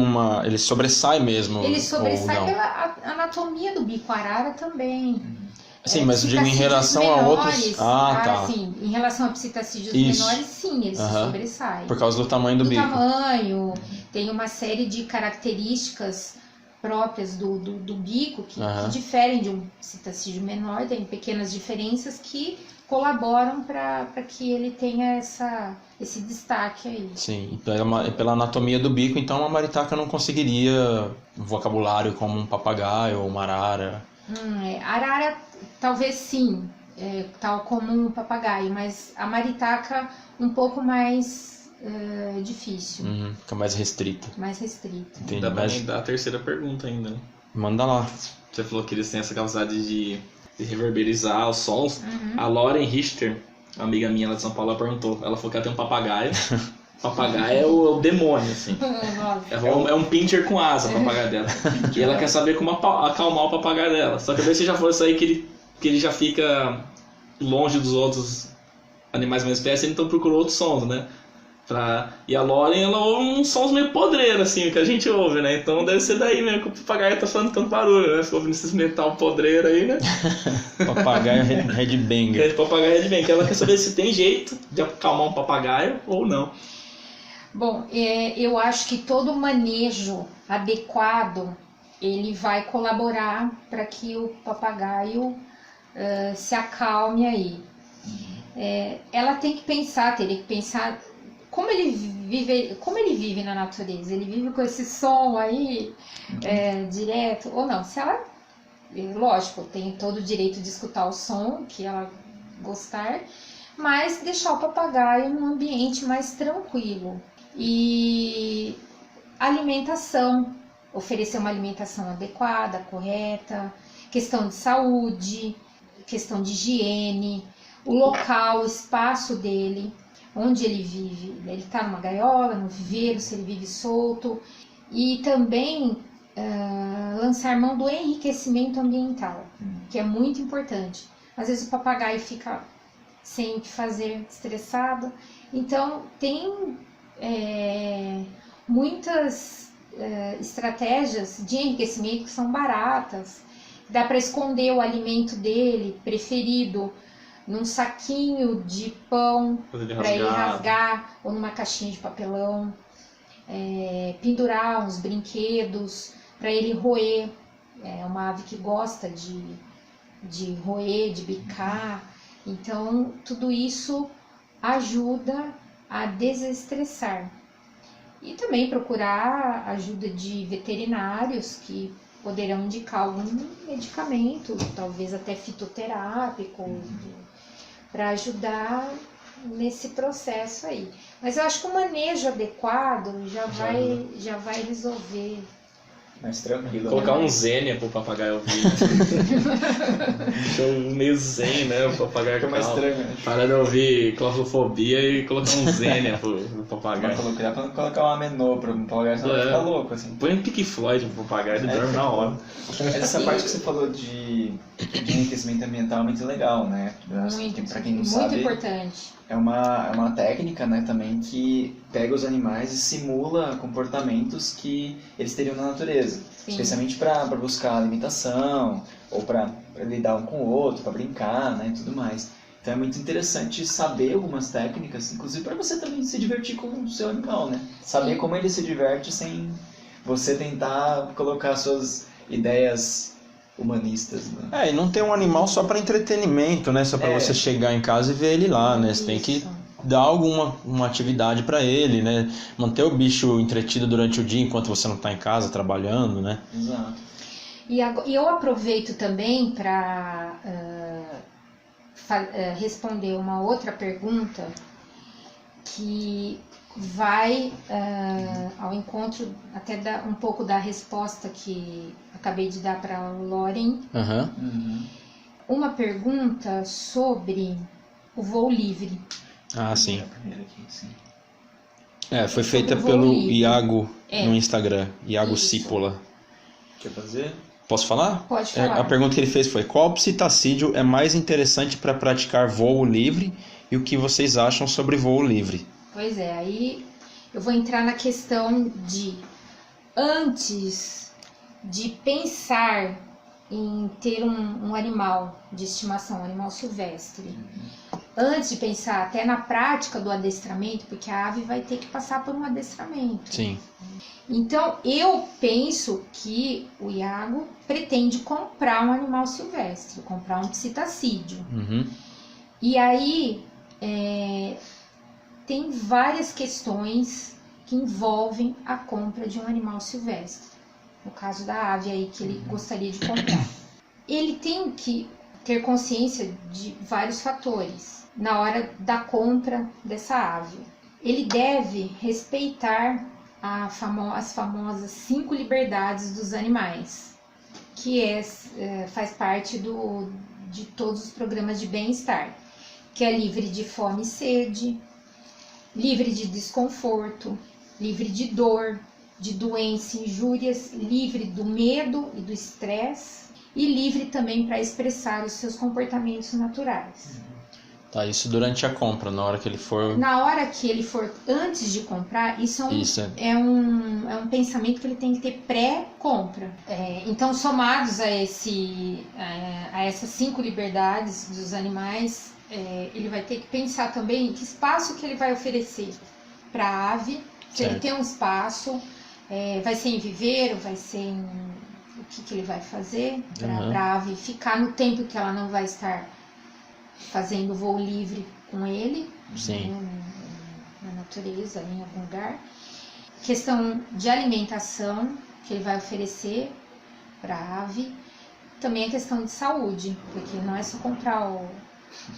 ele sobressai mesmo. Ele sobressai ou não? pela anatomia do bico arara também. Sim, mas eu digo em relação a outros... tá. Sim, em relação a psitacídeos menores, sim, eles se sobressaem. Por causa do tamanho do bico. Tamanho, tem uma série de características próprias do bico que diferem de um psitacídeo menor, tem pequenas diferenças que colaboram para que ele tenha esse destaque aí. Sim, pela anatomia do bico, então a maritaca não conseguiria um vocabulário como um papagaio ou uma arara. Arara, talvez sim, tal como um papagaio, mas a maritaca um pouco mais difícil. Fica mais restrita. Mais restrita. Entendi. Dá pra dar a terceira pergunta ainda, né? Manda lá. Você falou que eles têm essa capacidade de reverberizar os sons. A Lauren Richter, uma amiga minha lá de São Paulo, ela perguntou. Ela falou que ela tem um papagaio. Papagaio é o demônio, assim. É um pincher com asa, o papagaio dela. E ela quer saber como acalmar o papagaio dela. Só que daí você já falou isso aí que ele já fica longe dos outros animais da mesma espécie, então procurou outros sons, né? E a Lauren, ela ouve uns sons meio podreiros, assim, que a gente ouve, né? Então deve ser daí mesmo que o papagaio tá fazendo tanto barulho, né? Ficou ouvindo esses metal podreiro aí, né? Papagaio headbanger. Papagaio headbanger. Ela quer saber se tem jeito de acalmar um papagaio ou não. Bom, eu acho que todo manejo adequado, ele vai colaborar para que o papagaio se acalme aí. Ela teria que pensar como ele vive na natureza. Ele vive com esse som aí direto ou não. Se ela, lógico, tem todo o direito de escutar o som que ela gostar, mas deixar o papagaio num ambiente mais tranquilo. E alimentação, oferecer uma alimentação adequada, correta, questão de saúde, questão de higiene, o local, o espaço dele, onde ele vive. Ele está numa gaiola, no viveiro, se ele vive solto. E também lançar mão do enriquecimento ambiental, que é muito importante. Às vezes o papagaio fica sem o que fazer, estressado. Então, tem muitas estratégias de enriquecimento que são baratas. Dá para esconder o alimento dele preferido num saquinho de pão para ele rasgar, ou numa caixinha de papelão, pendurar uns brinquedos para ele roer. É uma ave que gosta de roer, de bicar. Então, tudo isso ajuda a desestressar. E também procurar ajuda de veterinários que poderão indicar algum medicamento, talvez até fitoterápico, para ajudar nesse processo aí. Mas eu acho que o manejo adequado já vai resolver Mais tranquilo. Colocar um Zênia pro papagaio ouvir. Deixa meio zen, né? O papagaio Fica mais estranho, né? Para de ouvir claustrofobia e colocar um Zênia pro papagaio. Dá pra colocar uma menô pro papagaio, senão vai ficar louco, assim. Põe um Pink Floyd pro papagaio, ele dorme na hora. Essa parte que você falou de enriquecimento ambiental é muito legal, né? Pra quem não sabe, muito importante. É uma técnica, né, também que pega os animais e simula comportamentos que eles teriam na natureza. Sim. Especialmente para buscar alimentação, ou para lidar um com o outro, para brincar, né, e tudo mais. Então é muito interessante saber algumas técnicas, inclusive para você também se divertir com o seu animal, né? Saber como ele se diverte sem você tentar colocar suas ideias humanistas, né? E não ter um animal só para entretenimento, né? Só para você chegar em casa e ver ele lá, né? Você tem que dar uma atividade para ele, né? Manter o bicho entretido durante o dia enquanto você não está em casa trabalhando, né? Exato. E eu aproveito também para responder uma outra pergunta que vai ao encontro até um pouco da resposta que acabei de dar para o Loren. Uma pergunta sobre o voo livre. Ah, sim. Foi feita pelo Iago no Instagram, Iago Cipolla. Quer fazer? Posso falar? Pode falar. A pergunta que ele fez foi: qual psitacídeo é mais interessante para praticar voo livre e o que vocês acham sobre voo livre? Pois é, aí eu vou entrar na questão de, antes de pensar em ter um animal de estimação, um animal silvestre, antes de pensar até na prática do adestramento, porque a ave vai ter que passar por um adestramento. Sim. Então, eu penso que o Iago pretende comprar um animal silvestre, comprar um psitacídeo. E aí, tem várias questões que envolvem a compra de um animal silvestre. No caso da ave aí que ele gostaria de comprar. Ele tem que ter consciência de vários fatores na hora da compra dessa ave. Ele deve respeitar as famosas 5 liberdades dos animais, que faz parte de todos os programas de bem-estar, que é livre de fome e sede, livre de desconforto, livre de dor, de doença, injúrias, livre do medo e do estresse e livre também para expressar os seus comportamentos naturais. Tá, isso durante a compra, na hora que ele for... Na hora que ele for, antes de comprar, isso é um pensamento que ele tem que ter pré-compra. Então, somados a essas 5 liberdades dos animais, ele vai ter que pensar também em que espaço que ele vai oferecer para a ave, se ele tem um espaço, vai ser em viveiro, vai ser em... o que ele vai fazer para a ave ficar no tempo que ela não vai estar fazendo voo livre com ele, na natureza, em algum lugar. Questão de alimentação que ele vai oferecer para a ave. Também a questão de saúde, porque não é só comprar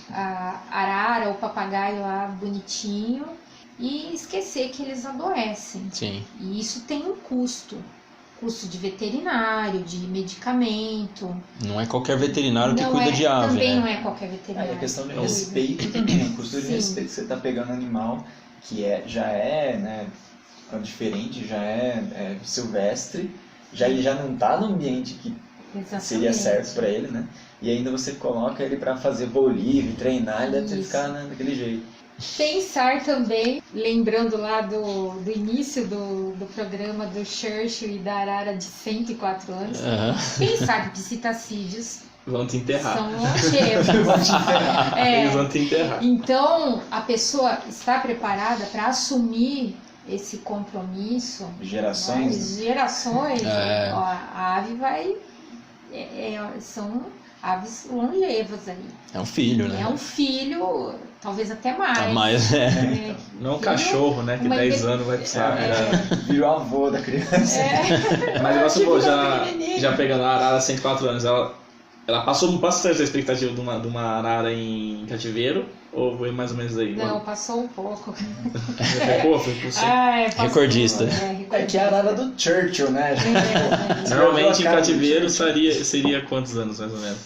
a arara ou o papagaio lá bonitinho e esquecer que eles adoecem. Sim. E isso tem um custo de veterinário, de medicamento. Não é qualquer veterinário que cuida de ave, também né? não é qualquer veterinário. É a questão de respeito também, o custo de respeito que você está pegando animal que já é, né, diferente, já é silvestre, ele já não está no ambiente que seria certo para ele, né? E ainda você coloca ele para fazer voo livre, treinar, ele deve ter que ficar, né, daquele jeito. Pensar também, lembrando lá do início do programa do Churchill e da arara de 104 anos, pensar que psitacídeos vão te enterrar. São longevos. Eles vão te enterrar. Então, a pessoa está preparada para assumir esse compromisso. Gerações. Ó, a ave vai... são aves longevas aí. É um filho, né? É um filho, talvez até mais. Não é um cachorro, né? Que 10 anos vai precisar. Virou avô da criança. Mas já pegando a arara 104 anos, ela passou bastante a expectativa de uma arara em cativeiro. Ou foi mais ou menos aí? Não, passou um pouco. Foi por cento. Recordista. É que é a arara do Churchill, né? Normalmente em cativeiro seria quantos anos, mais ou menos?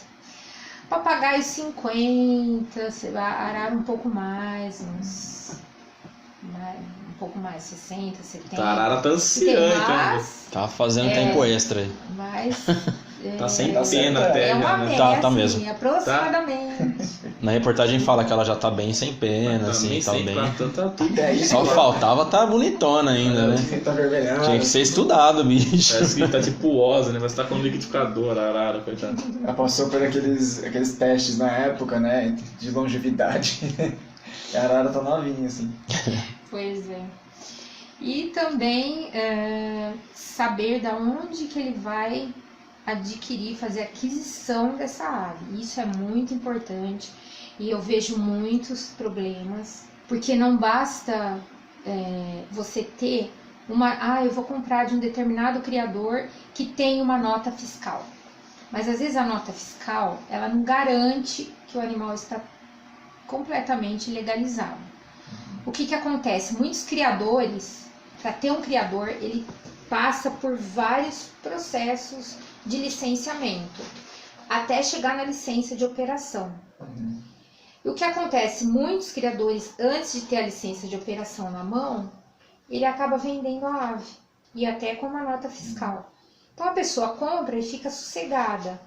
Papagaio 50, arara um pouco mais, um pouco mais, 60, 70. A arara tá anciã, então. Tá fazendo tempo extra aí. Mas... Tá sem pena até. É uma média, Tá assim, mesmo. aproximadamente. Na reportagem fala que ela já tá bem sem pena, assim, tá bem. Tá tudo Só faltava tá bonitona ainda, né? Tá vermelhando. Tinha que ser estudado, bicho. Parece que tá tipo osa, né? Mas tá com liquidificador, a arara, coitado. Ela passou por aqueles testes na época, né? De longevidade. E a arara tá novinha, assim. Pois é. E também saber da onde que ele vai adquirir, fazer aquisição dessa ave. Isso é muito importante e eu vejo muitos problemas, porque não basta você ter eu vou comprar de um determinado criador que tem uma nota fiscal. Mas às vezes a nota fiscal, ela não garante que o animal está completamente legalizado. O que acontece? Muitos criadores, para ter um criador, ele passa por vários processos de licenciamento, até chegar na licença de operação. E o que acontece? Muitos criadores, antes de ter a licença de operação na mão, ele acaba vendendo a ave, e até com uma nota fiscal. Então a pessoa compra e fica sossegada,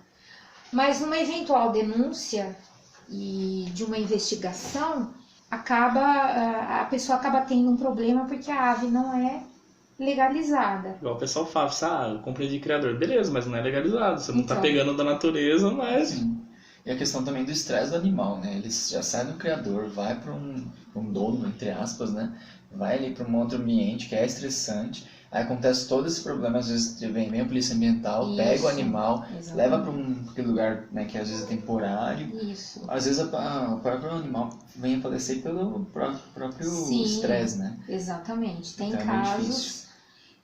mas numa eventual denúncia e de uma investigação, a pessoa acaba tendo um problema porque a ave não é legalizada. Igual o pessoal fala, eu comprei de criador. Beleza, mas não é legalizado. Você não tá pegando da natureza, mas... Sim. E a questão também do estresse do animal, né? Ele já sai do criador, vai para um dono, entre aspas, né? Vai ali para um outro ambiente que é estressante. Aí acontece todo esse problema, às vezes vem a polícia ambiental, pega o animal, leva para aquele lugar, né, que às vezes é temporário. Isso. Às vezes o próprio animal vem a falecer pelo próprio estresse, né? Exatamente. Tem então, casos...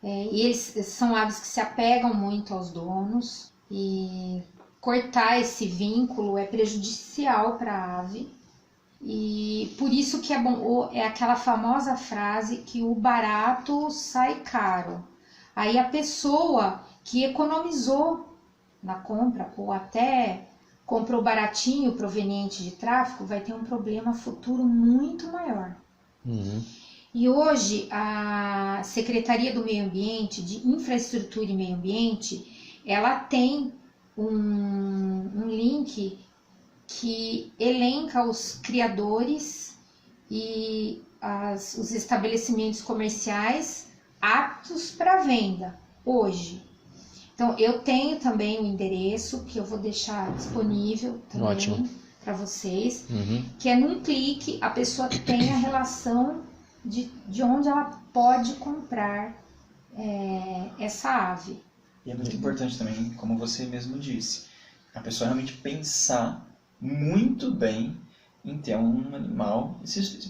e eles são aves que se apegam muito aos donos e cortar esse vínculo é prejudicial para a ave. E por isso que é bom, é aquela famosa frase que o barato sai caro. Aí a pessoa que economizou na compra ou até comprou baratinho proveniente de tráfico vai ter um problema futuro muito maior. E hoje a Secretaria do Meio Ambiente, de Infraestrutura e Meio Ambiente, ela tem um link que elenca os criadores e os estabelecimentos comerciais aptos para venda hoje. Então eu tenho também o endereço que eu vou deixar disponível também para vocês, que é num clique a pessoa tem a relação de onde ela pode comprar essa ave. E é muito importante também, como você mesmo disse, a pessoa realmente pensar muito bem em ter um animal,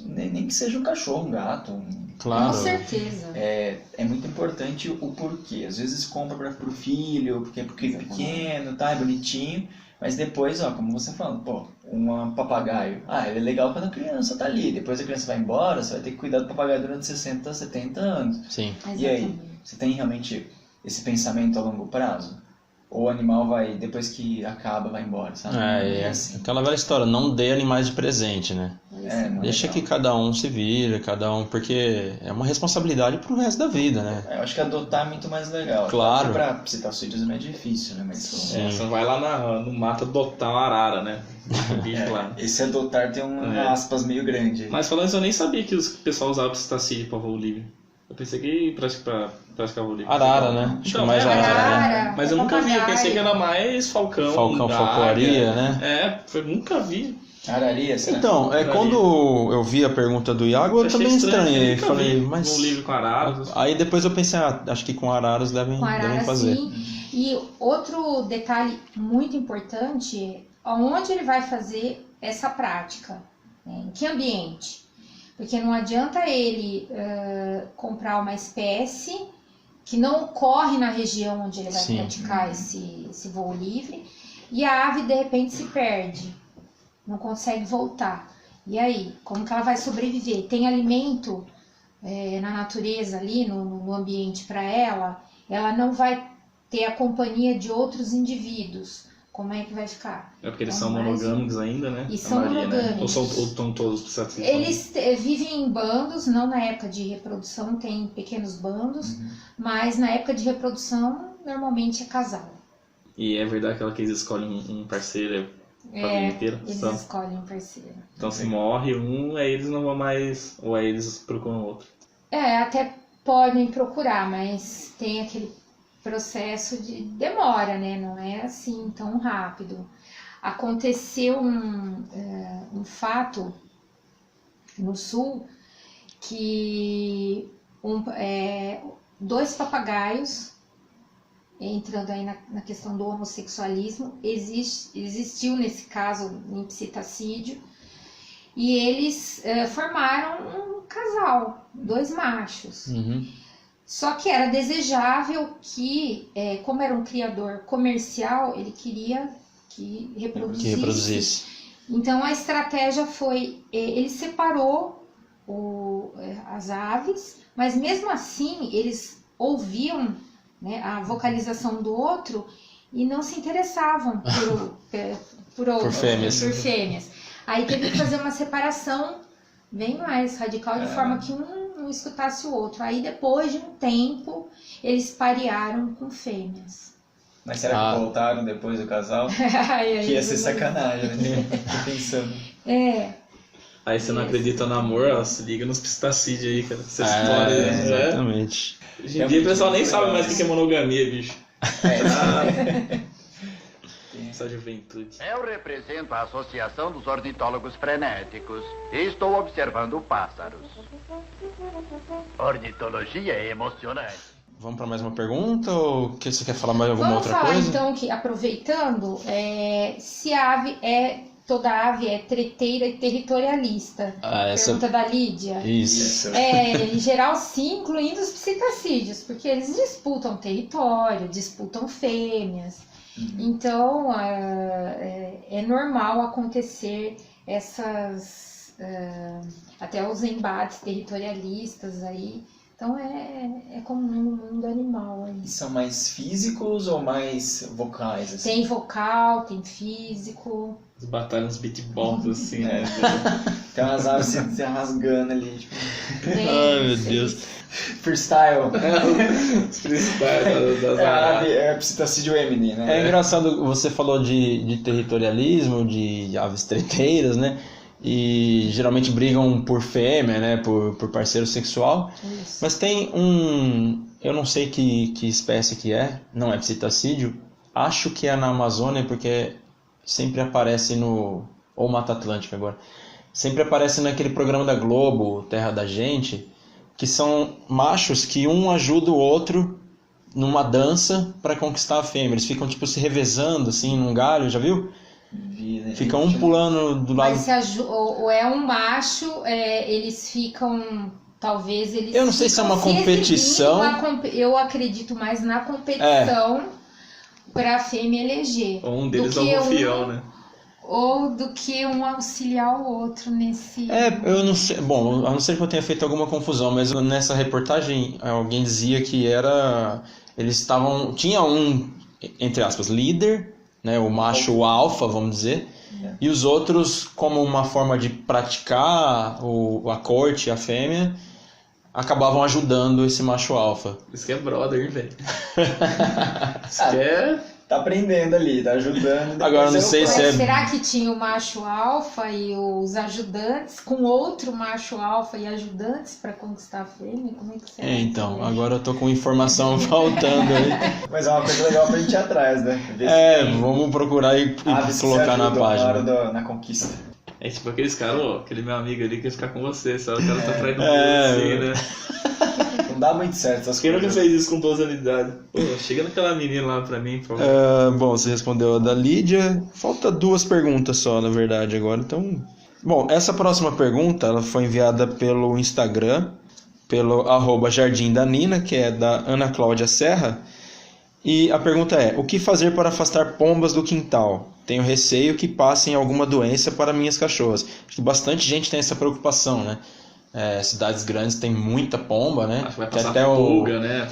nem que seja um cachorro, um gato. Claro. Com certeza. É muito importante o porquê. Às vezes compra para o filho, porque é pequeno, tá, é bonitinho, mas depois, como você falou, um papagaio, ele é legal quando a criança tá ali, depois a criança vai embora, você vai ter que cuidar do papagaio durante 60, 70 anos. Sim. E aí, você tem realmente esse pensamento a longo prazo? Ou o animal vai, depois que acaba, vai embora, sabe? Assim. Aquela velha história, não dê animais de presente, né? Deixa que cada um se vira, porque é uma responsabilidade pro resto da vida, né? Eu acho que adotar é muito mais legal. Claro. Porque pra citacídeos é mais difícil, né? Mas você vai lá no mato adotar uma arara, né? Esse adotar tem aspas meio grande. Mas falando isso, eu nem sabia que o pessoal usava citacídeo pra voo livre. Eu pensei que praticava o livro. Arara, né? Acho que mais arara. Mas eu nunca vi, eu pensei que era mais falcão. Falcoaria, né? Eu nunca vi. Araria, será? Então, quando eu vi a pergunta do Iago, eu também estranhei. Falei, mas... Um livro com araras. Aí depois eu pensei, acho que com araras devem fazer. Sim. E outro detalhe muito importante é aonde ele vai fazer essa prática, né? Em que ambiente? Porque não adianta ele comprar uma espécie que não ocorre na região onde ele vai praticar esse voo livre e a ave de repente se perde, não consegue voltar. E aí, como que ela vai sobreviver? Tem alimento na natureza ali, no ambiente para ela não vai ter a companhia de outros indivíduos. Como é que vai ficar? É porque eles são monogâmicos ainda, né? E são monogâmicos. Né? Ou estão todos psittacidos? Eles vivem em bandos, não na época de reprodução, tem pequenos bandos, mas na época de reprodução, normalmente é casal. E é verdade que eles escolhem um parceiro a família inteira? Eles escolhem um parceiro. Então se morre um, aí eles não vão mais, ou aí eles procuram outro. Até podem procurar, mas tem aquele processo de demora, né? Não é assim tão rápido. Aconteceu um fato no sul que 2 papagaios, entrando aí na questão do homossexualismo, existiu nesse caso em psittacídio, e eles formaram um casal, 2 machos. Só que era desejável que, como era um criador comercial, ele queria que reproduzisse. Então a estratégia foi, ele separou as aves, mas mesmo assim eles ouviam, né, a vocalização do outro e não se interessavam por fêmeas. Aí teve que fazer uma separação bem mais radical, de forma que um não escutasse o outro. Aí depois de um tempo, eles parearam com fêmeas. Mas será que voltaram depois do casal? Que ia ser sacanagem, né? Tô pensando. Aí você não acredita no amor, se liga nos psittacídeos aí, cara. Essa história, né? Exatamente. Hoje em dia o pessoal nem sabe mais o que é monogamia, bicho. Essa juventude. Eu represento a Associação dos Ornitólogos Frenéticos e estou observando pássaros. Ornitologia é emocionante. Vamos para mais uma pergunta ou que você quer falar mais alguma outra coisa? Vamos falar então que, aproveitando, se a ave toda ave é treteira e territorialista. Pergunta da Lídia. Isso. Em geral, sim, incluindo os psittacídeos, porque eles disputam território, disputam fêmeas. Então, é normal acontecer até os embates territorialistas aí. Então, é comum no mundo animal. Aí. São mais físicos ou mais vocais? Assim? Tem vocal, tem físico. As batalhas, uns beatbox, assim, né? Tem umas aves se rasgando ali, tipo... Ai, meu Deus. Freestyle. Freestyle das aves. É psittacídeo Eminem, né? É engraçado, você falou de territorialismo, de aves treteiras, né? E geralmente brigam por fêmea, né? Por parceiro sexual. Isso. Mas tem eu não sei que espécie que não é psittacídeo. Acho que é na Amazônia, porque sempre aparece ou Mata Atlântica agora. Sempre aparece naquele programa da Globo, Terra da Gente, que são machos que um ajuda o outro numa dança para conquistar a fêmea. Eles ficam tipo se revezando assim num galho, já viu? Vi, né? Fica um pulando do lado. Mas ou é um macho, eles ficam... Talvez eles... Eu não sei se é uma competição. Eu acredito mais na competição para a fêmea eleger. Ou um deles é o rufião, né? Ou do que um auxiliar o outro nesse... Eu não sei. Bom, a não ser que eu tenha feito alguma confusão, mas nessa reportagem alguém dizia que eles estavam... Tinha um, entre aspas, líder, né, o macho alfa, vamos dizer, e os outros, como uma forma de praticar a corte, a fêmea, acabavam ajudando esse macho alfa. Isso que é brother, velho. Isso que é... Tá aprendendo ali, tá ajudando. Agora não sei se Será que tinha o macho alfa e os ajudantes, com outro macho alfa e ajudantes para conquistar a fêmea? Como é que será? Então, agora eu tô com informação faltando aí. Mas é uma coisa legal pra gente ir atrás, né? Vamos procurar e colocar na página. Na conquista. É tipo aqueles caras, aquele meu amigo ali que quer ficar com você, sabe? O cara tá traindo assim, né? Não dá muito certo essas Quem coisas. nunca fez isso com toda sanidade? Chega naquela menina lá pra mim, por favor. Bom, você respondeu a da Lídia. Falta 2 perguntas só, na verdade, agora. Então, bom, essa próxima pergunta ela foi enviada pelo Instagram, pelo @Jardim da Nina, que é da Ana Cláudia Serra. E a pergunta é: o que fazer para afastar pombas do quintal? Tenho receio que passem alguma doença para minhas cachorras. Acho que bastante gente tem essa preocupação, né? Cidades grandes tem muita pomba, né? Acho que vai Tem passar até pulga, né?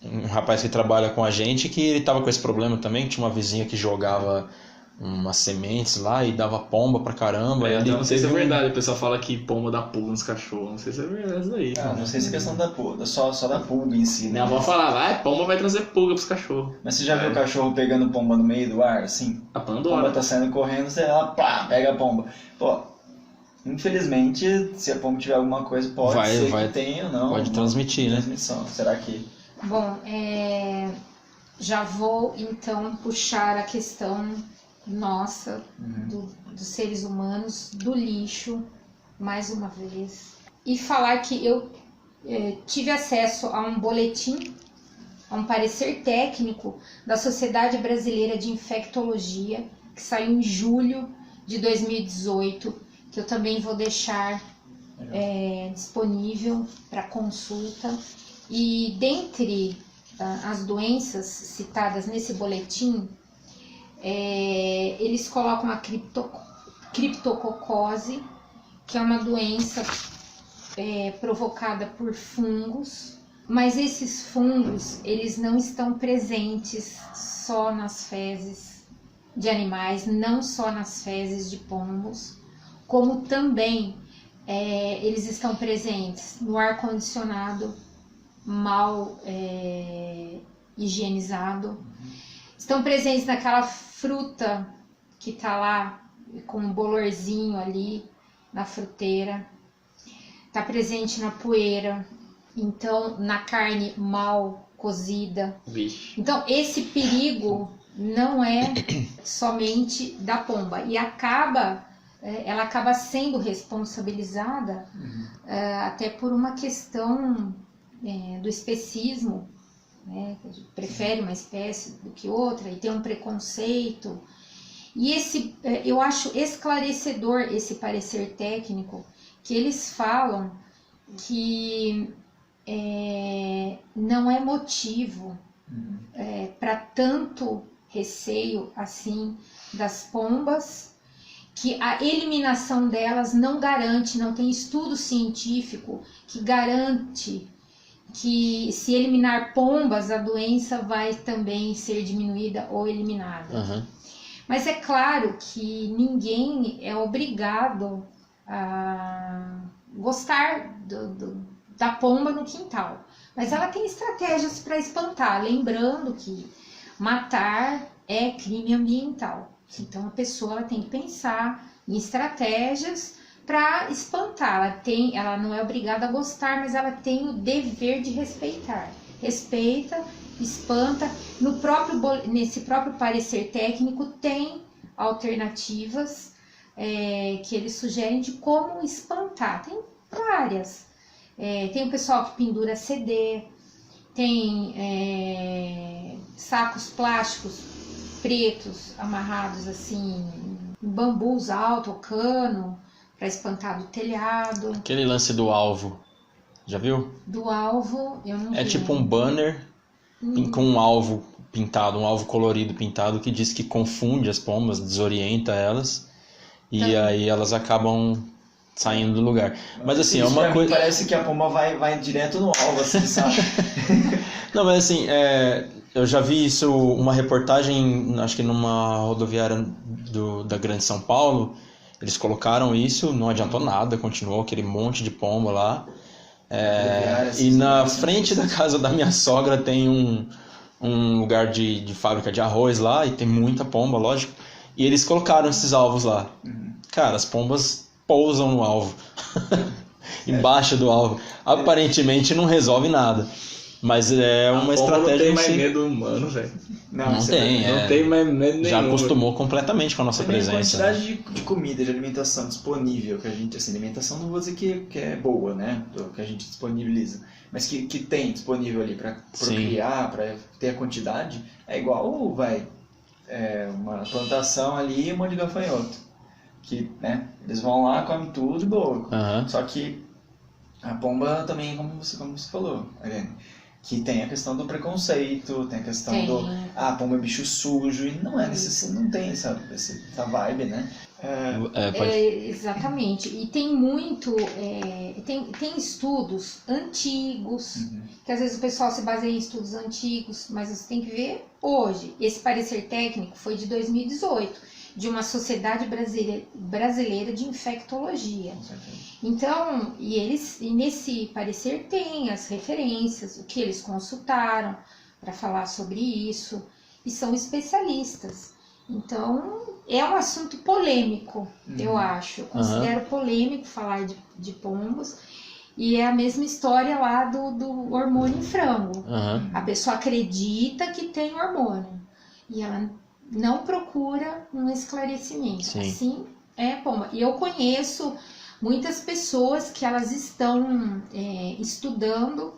um rapaz que trabalha com a gente que ele tava com esse problema também. Tinha uma vizinha que jogava umas sementes lá e dava pomba pra caramba. Eu não sei se é verdade, o pessoal fala que pomba dá pulga nos cachorros. Não sei se é verdade isso aí. Não sei se é questão da pulga, só da pulga em si, né? Minha avó falava, pomba vai trazer pulga pros cachorros. Mas você já viu o cachorro pegando pomba no meio do ar, assim? A A pomba Pandora. tá saindo correndo, você ela pega a pomba. Pô, infelizmente, se a pomba tiver alguma coisa, pode ser que tenha ou não. Pode transmitir, né? Transmissão. Será que... Bom, já vou então puxar a questão nossa, dos seres humanos, do lixo, mais uma vez. E falar que eu tive acesso a um boletim, a um parecer técnico da Sociedade Brasileira de Infectologia, que saiu em julho de 2018, que eu também vou deixar disponível para consulta. E dentre as doenças citadas nesse boletim, eles colocam a criptococose, que é uma doença provocada por fungos, mas esses fungos eles não estão presentes só nas fezes de animais, não só nas fezes de pombos, como também eles estão presentes no ar-condicionado mal higienizado, estão presentes naquela fruta que está lá com um bolorzinho ali na fruteira, está presente na poeira, então na carne mal cozida. Vixe. Então esse perigo não é somente da pomba e ela acaba sendo responsabilizada até por uma questão do especismo, né? A gente prefere uma espécie do que outra e tem um preconceito. E eu acho esclarecedor esse parecer técnico, que eles falam que não é motivo para tanto receio assim das pombas, que a eliminação delas não garante, não tem estudo científico que garante que se eliminar pombas, a doença vai também ser diminuída ou eliminada. Mas é claro que ninguém é obrigado a gostar da pomba no quintal. Mas ela tem estratégias para espantar, lembrando que matar é crime ambiental. Então a pessoa ela tem que pensar em estratégias para espantar. Ela não é obrigada a gostar, mas ela tem o dever de respeitar. Respeita, espanta. Nesse próprio parecer técnico tem alternativas que eles sugerem de como espantar. Tem várias. Tem o pessoal que pendura CD, tem sacos plásticos pretos amarrados assim, em bambus alto, ou cano, para espantar do telhado. Aquele lance do alvo, já viu? Do alvo, eu não vi. É tipo um banner com um alvo pintado, um alvo colorido pintado, que diz que confunde as pombas, desorienta elas, e aí elas acabam saindo do lugar. Mas assim, isso é uma coisa... Parece que a pomba vai direto no alvo, assim, sabe? Não, mas assim, eu já vi isso, uma reportagem, acho que numa rodoviária da Grande São Paulo. Eles colocaram isso, não adiantou nada, continuou aquele monte de pomba lá. E na frente da casa da minha sogra tem um lugar de fábrica de arroz lá, e tem muita pomba, lógico. E eles colocaram esses alvos lá. Cara, as pombas pousam no alvo, embaixo do alvo. Aparentemente não resolve nada. Mas é uma estratégia. Não tem mais medo humano, velho. Não tem, Não tem mais medo nenhum. Já acostumou completamente com a nossa presença. A quantidade de comida, de alimentação disponível que a gente, assim, alimentação não vou dizer que é boa, né, que a gente disponibiliza, mas que tem disponível ali para procriar, para ter a quantidade, é igual, uma plantação ali e uma de gafanhoto, que, né, eles vão lá, comem tudo e boa. Só que a pomba também, como você falou, Ariane, que tem a questão do preconceito, tem a questão do pomba é bicho sujo, e não é não tem essa vibe, né? Exatamente. E tem muito, tem estudos antigos, que às vezes o pessoal se baseia em estudos antigos, mas você tem que ver hoje. Esse parecer técnico foi de 2018, de uma sociedade brasileira de infectologia. Então, e nesse parecer tem as referências, o que eles consultaram para falar sobre isso, e são especialistas. Então, é um assunto polêmico, eu acho. Eu considero polêmico falar de pombos. E é a mesma história lá do hormônio em frango. A pessoa acredita que tem hormônio. E ela não procura um esclarecimento. Sim. Assim é pomba. E eu conheço muitas pessoas que elas estão estudando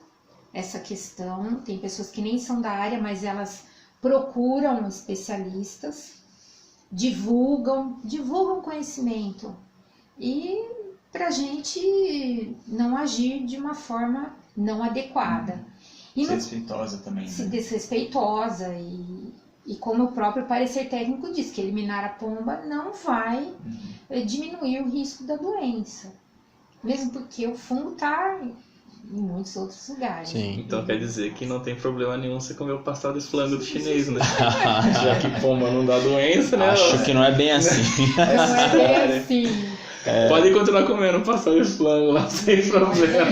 essa questão. Tem pessoas que nem são da área, mas elas procuram especialistas, divulgam conhecimento, e pra gente não agir de uma forma não adequada. E Desrespeitosa também, né? Desrespeitosa, e como o próprio parecer técnico diz, que eliminar a pomba não vai diminuir o risco da doença. Mesmo porque o fungo está em muitos outros lugares. Sim. Então quer dizer que não tem problema nenhum você comer o pastel de flango do chinês, né? Já que pomba não dá doença, né? Acho que não é bem assim. Não é bem assim. Pode continuar comendo pastel de flango lá sem problema.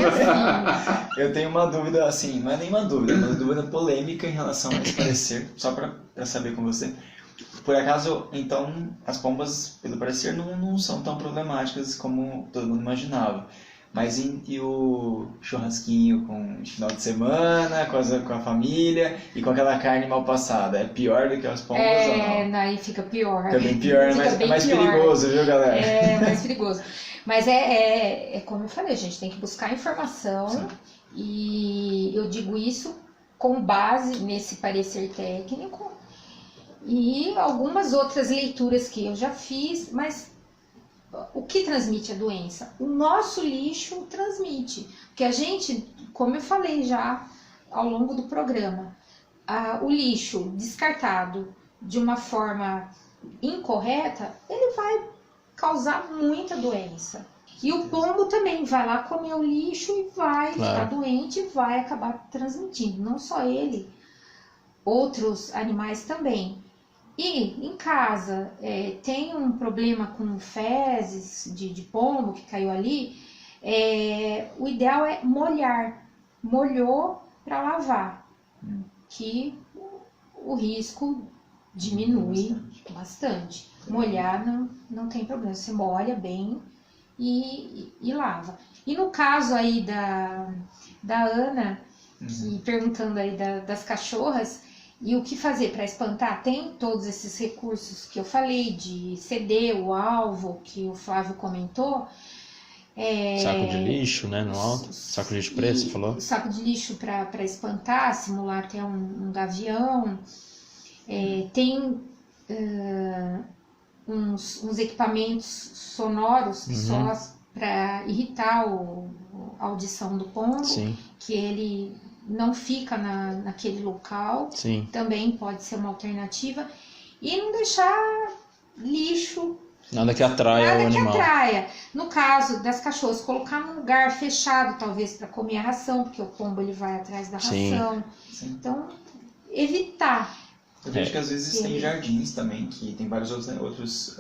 Eu tenho uma dúvida, assim, não é nenhuma dúvida, é uma dúvida polêmica em relação a esse parecer, só para saber com você. Por acaso, então, as pombas, pelo parecer, não são tão problemáticas como todo mundo imaginava. Mas e o churrasquinho com final de semana, com a família e com aquela carne mal passada? É pior do que as pombas ou não? Aí fica pior. Fica bem pior, é mais perigoso, viu, galera? É mais perigoso. Mas é como eu falei, a gente tem que buscar informação. Sim. E eu digo isso com base nesse parecer técnico e algumas outras leituras que eu já fiz, mas o que transmite a doença? O nosso lixo transmite. Porque a gente, como eu falei já ao longo do programa, o lixo descartado de uma forma incorreta, ele vai causar muita doença. E o pombo também vai lá comer o lixo e vai ficar doente e vai acabar transmitindo. Não só ele, outros animais também. E em casa tem um problema com fezes de pombo que caiu ali, o ideal é molhar. Molhou para lavar, que o risco diminui bastante. Molhar não tem problema, você molha bem e lava. E no caso aí da Ana, que, perguntando aí das cachorras, e o que fazer para espantar? Tem todos esses recursos que eu falei, de CD, o alvo, que o Flávio comentou. Saco de lixo, né, no alto. Saco de lixo preto, você falou? Saco de lixo para espantar, simular até um gavião. Tem uns equipamentos sonoros que só para irritar a audição do pombo. Sim. Que ele não fica naquele local. Sim. Também pode ser uma alternativa. E não deixar lixo. Nada que atraia o animal. Nada que atraia. No caso das cachorras, colocar num lugar fechado, talvez, para comer a ração, porque o pombo ele vai atrás da ração. Sim. Então, evitar. Eu vejo que às vezes tem jardins também, que tem vários outros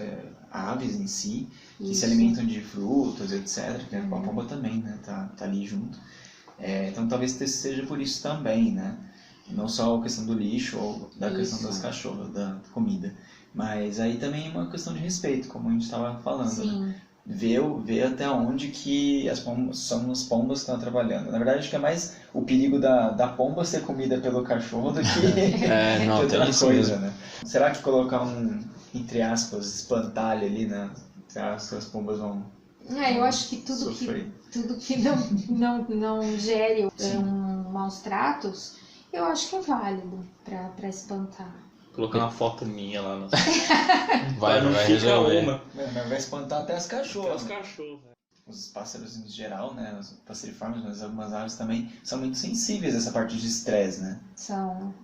aves em si, que se alimentam de frutas, etc. Que a pomba também, né? Tá ali junto. Então talvez seja por isso também, né? Não só a questão do lixo ou da questão das cachorras, da comida. Mas aí também é uma questão de respeito, como a gente estava falando. Sim. Né? Ver até onde que são as pombas que estão trabalhando. Na verdade, acho que é mais o perigo da pomba ser comida pelo cachorro do que não, outra tem coisa, né? Será que colocar entre aspas, espantalho ali, né? As pombas vão... eu acho que tudo que não gere maus tratos, eu acho que é válido para espantar. Colocar uma foto minha lá no... Vai resolver. Vai espantar até as cachorras. Até os cachorros. os pássaros em geral, né, os passeriformes, mas algumas aves também, são muito sensíveis a essa parte de estresse, né? São.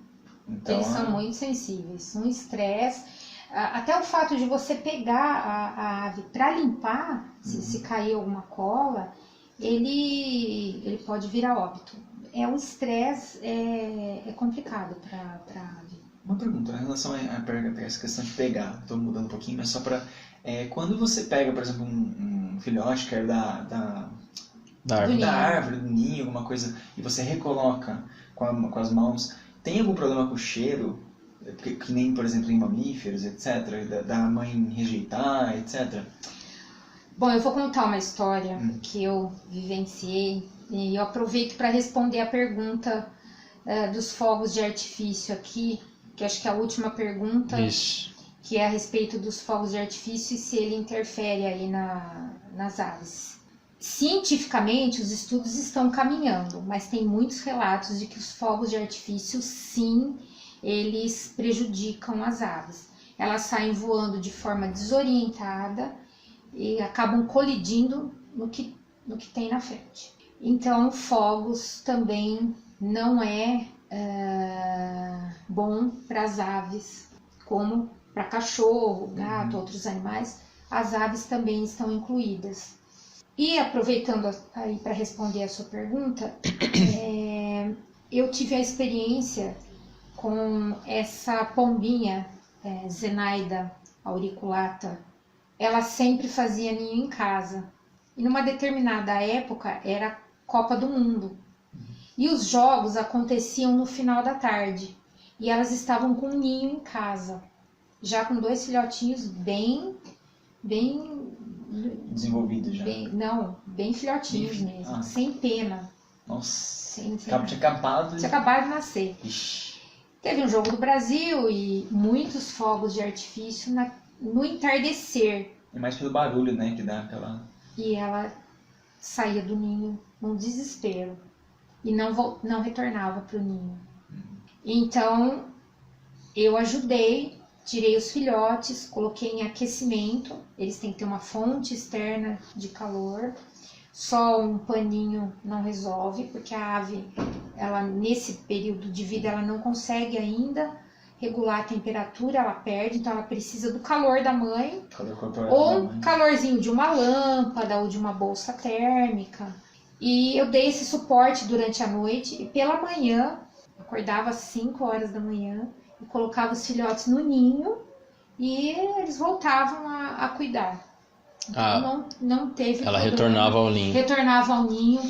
Então, Eles são muito sensíveis. Um estresse, até o fato de você pegar a ave para limpar, se cair alguma cola, ele pode virar óbito. O estresse é complicado para a ave. Uma pergunta, em relação a essa questão de pegar, estou mudando um pouquinho, mas só para... quando você pega, por exemplo, um filhote que é da árvore, do ninho, alguma coisa, e você recoloca com as mãos, tem algum problema com o cheiro? Que nem, por exemplo, em mamíferos, etc., da mãe rejeitar, etc.? Bom, eu vou contar uma história que eu vivenciei, e eu aproveito para responder a pergunta dos fogos de artifício aqui, que acho que é a última pergunta, Isso. Que é a respeito dos fogos de artifício e se ele interfere aí nas aves. Cientificamente, os estudos estão caminhando, mas tem muitos relatos de que os fogos de artifício, sim, eles prejudicam as aves. Elas saem voando de forma desorientada e acabam colidindo no que tem na frente. Então, fogos também não é bom para as aves, como para cachorro, gato, outros animais. As aves também estão incluídas. E aproveitando aí para responder a sua pergunta, eu tive a experiência com essa pombinha, Zenaida auriculata. Ela sempre fazia ninho em casa. E numa determinada época era Copa do Mundo. E os jogos aconteciam no final da tarde. E elas estavam com um ninho em casa. Já com 2 filhotinhos bem desenvolvidos já? Bem filhotinhos mesmo. Sem pena. Nossa. Tinha acabado de nascer. Ixi. Teve um jogo do Brasil e muitos fogos de artifício no entardecer. É mais pelo barulho, né, que dá aquela... E ela saía do ninho num desespero. E não retornava para o ninho. Então, eu ajudei, tirei os filhotes, coloquei em aquecimento. Eles têm que ter uma fonte externa de calor. Só um paninho não resolve, porque a ave, ela, nesse período de vida, ela não consegue ainda regular a temperatura, ela perde, então ela precisa do calor da mãe, ou um calorzinho de uma lâmpada ou de uma bolsa térmica. E eu dei esse suporte durante a noite, e pela manhã, acordava às 5 horas da manhã, e colocava os filhotes no ninho, e eles voltavam a cuidar. Então, não teve ela problema. Retornava ao ninho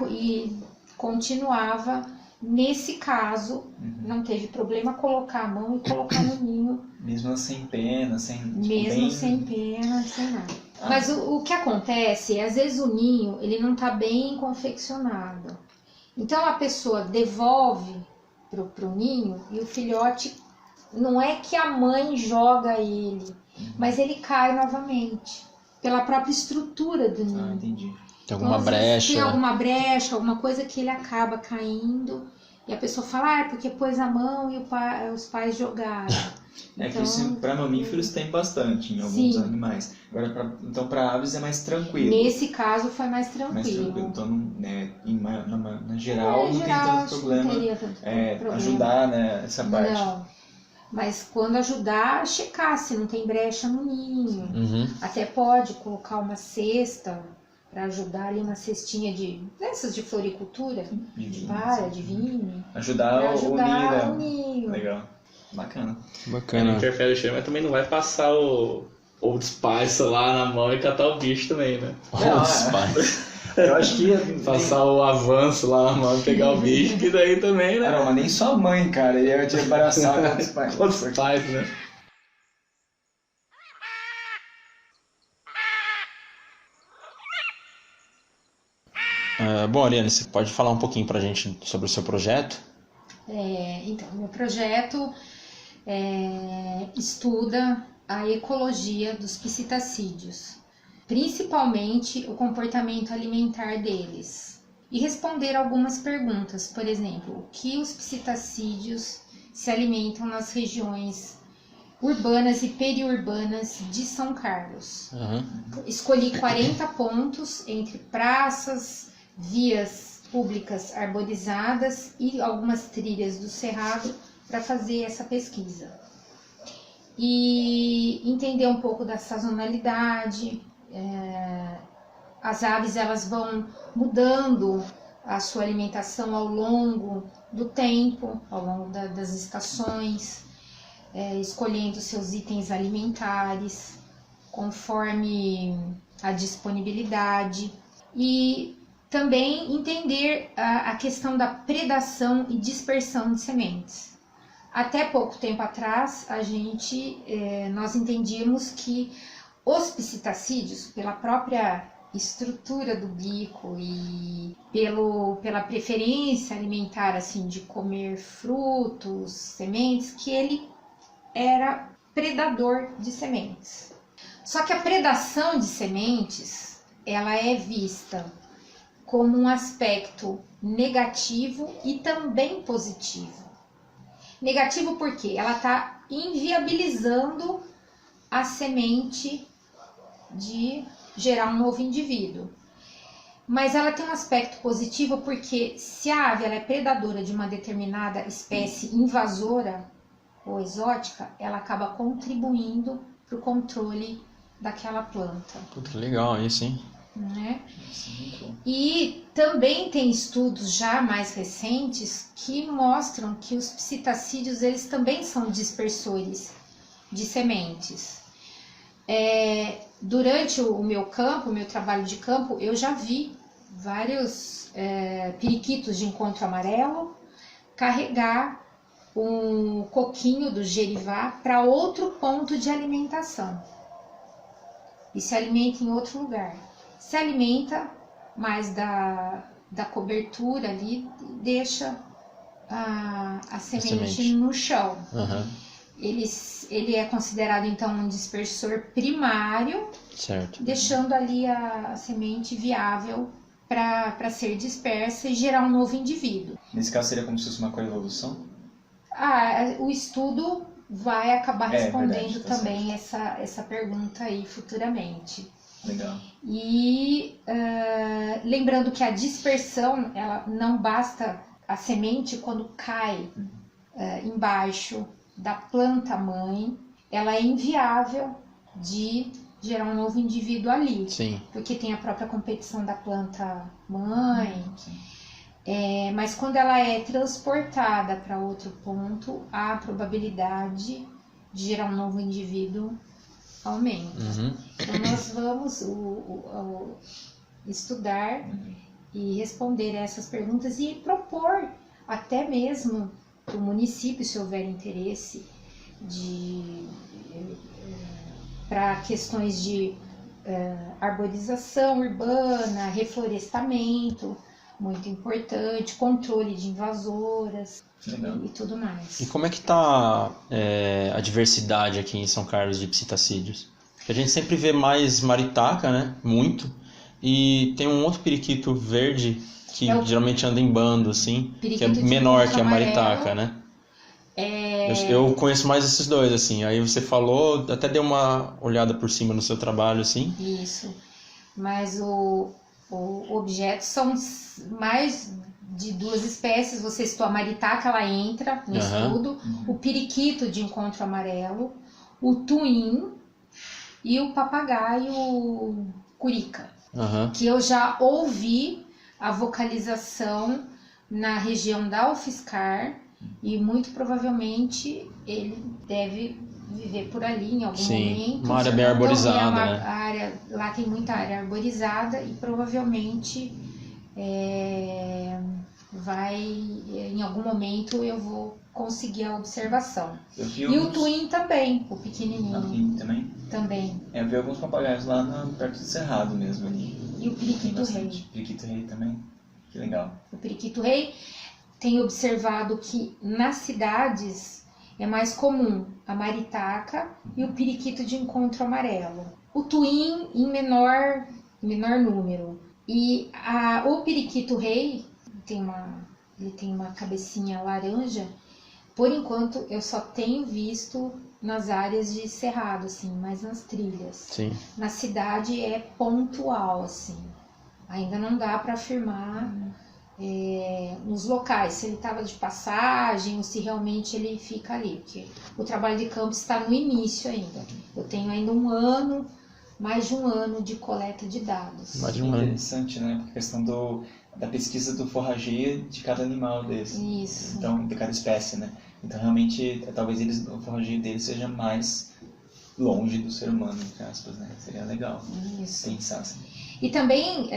e continuava. Nesse caso, não teve problema colocar a mão e colocar no ninho. Mesmo sem pena, sem nada. Mas o que acontece é, às vezes o ninho ele não está bem confeccionado. Então a pessoa devolve pro ninho e o filhote, não é que a mãe joga ele, mas ele cai novamente. Pela própria estrutura do ninho. Entendi. Tem alguma brecha. Tem alguma brecha, alguma coisa que ele acaba caindo. E a pessoa fala, porque pôs a mão e os pais jogaram. Que isso para mamíferos tem bastante em alguns animais. Agora, então para aves é mais tranquilo. Nesse caso foi mais tranquilo. Então, na geral, não tem tanto problema. Ajudar, né, essa parte. Não. Mas quando ajudar, checar se não tem brecha no ninho. Até pode colocar uma cesta para ajudar ali, uma cestinha dessas de floricultura, de vinho. Ajudar o ninho. Legal. Bacana. Não interfere o cheiro, mas também não vai passar o Old Spice lá na mão e catar o bicho também, né? Old Spice. Eu acho que passar o avanço lá na mão e pegar o bicho, que daí também, né? Não, mas nem sua mãe, cara. Ele ia te embaraçar com Old Spice. Old Spice, né? Bom, Ariane, você pode falar um pouquinho pra gente sobre o seu projeto? Então, meu projeto estuda a ecologia dos psitacídeos, principalmente o comportamento alimentar deles, e responder algumas perguntas, por exemplo, o que os psitacídeos se alimentam nas regiões urbanas e periurbanas de São Carlos. Escolhi 40 pontos entre praças, vias públicas arborizadas e algumas trilhas do Cerrado para fazer essa pesquisa. E entender um pouco da sazonalidade. As aves elas vão mudando a sua alimentação ao longo do tempo, ao longo das estações, escolhendo seus itens alimentares conforme a disponibilidade, e também entender a questão da predação e dispersão de sementes. Até pouco tempo atrás, nós entendíamos que os psitacídeos, pela própria estrutura do bico e pela preferência alimentar, assim, de comer frutos, sementes, que ele era predador de sementes. Só que a predação de sementes, ela é vista como um aspecto negativo e também positivo. Negativo porque ela está inviabilizando a semente de gerar um novo indivíduo. Mas ela tem um aspecto positivo porque se a ave ela é predadora de uma determinada espécie invasora ou exótica, ela acaba contribuindo para o controle daquela planta. Puta, legal isso, hein? Né? E também tem estudos já mais recentes que mostram que os psitacídeos eles também são dispersores de sementes. Durante o meu trabalho de campo, eu já vi vários periquitos de encontro amarelo carregar um coquinho do gerivá para outro ponto de alimentação e se alimenta em outro lugar. Se alimenta mais da cobertura ali, deixa a semente no chão. Ele é considerado então um dispersor primário, certo, deixando ali a semente viável para ser dispersa e gerar um novo indivíduo. Nesse caso seria como se fosse uma coevolução? O estudo vai acabar respondendo verdade, tá também essa pergunta aí futuramente. Legal. E lembrando que a dispersão, ela não basta a semente quando cai embaixo da planta mãe, ela é inviável de gerar um novo indivíduo ali. Sim. Porque tem a própria competição da planta mãe. Mas quando ela é transportada para outro ponto, a probabilidade de gerar um novo indivíduo aumenta. Então nós vamos estudar e responder essas perguntas e propor até mesmo para o município, se houver interesse, para questões de arborização urbana, reflorestamento, muito importante, controle de invasoras e tudo mais. E como é que está a diversidade aqui em São Carlos de psitacídeos? Porque a gente sempre vê mais maritaca, né? Muito. E tem um outro periquito verde que geralmente anda em bando, assim, que é menor que a maritaca, né? Eu conheço mais esses dois, assim. Aí você falou, até dei uma olhada por cima no seu trabalho, assim. Isso. Mas o objeto são mais de duas espécies. Você citou a maritaca, ela entra no estudo. O periquito de encontro amarelo, o tuim e o papagaio curica. Que eu já ouvi a vocalização na região da UFSCar e muito provavelmente ele deve viver por ali em algum momento. Uma área bem arborizada, né? Lá tem muita área arborizada e provavelmente em algum momento eu vou conseguir a observação. E o tuim também, o pequenininho. O tuim também? Também. Eu vi alguns papagaios lá perto do Cerrado mesmo ali. E o periquito rei. Periquito rei também. Que legal. O periquito rei, tem observado que nas cidades é mais comum a maritaca e o periquito de encontro amarelo. O tuim em menor número. E o periquito rei ele tem uma cabecinha laranja, Por enquanto, eu só tenho visto nas áreas de cerrado, assim, mas nas trilhas. Sim. Na cidade é pontual, assim. Ainda não dá para afirmar nos locais, se ele estava de passagem ou se realmente ele fica ali. Porque o trabalho de campo está no início ainda. Eu tenho ainda mais de um ano de coleta de dados. Mais de um ano. Interessante, né? Porque a questão da pesquisa do forrageio de cada animal desse. Isso. Então, de cada espécie, né? Então, realmente, talvez o forrageio deles seja mais longe do ser humano, entre aspas, né? Seria legal pensar assim. E também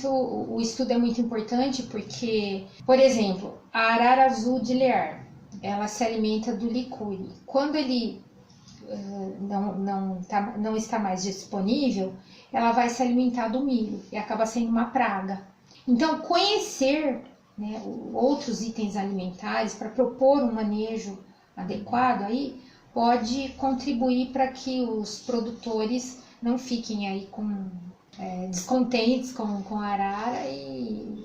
o estudo é muito importante porque, por exemplo, a arara azul de Lear, ela se alimenta do licuri. Quando ele não está mais disponível, ela vai se alimentar do milho e acaba sendo uma praga. Então, conhecer, né, outros itens alimentares para propor um manejo adequado aí pode contribuir para que os produtores não fiquem aí descontentes com a arara e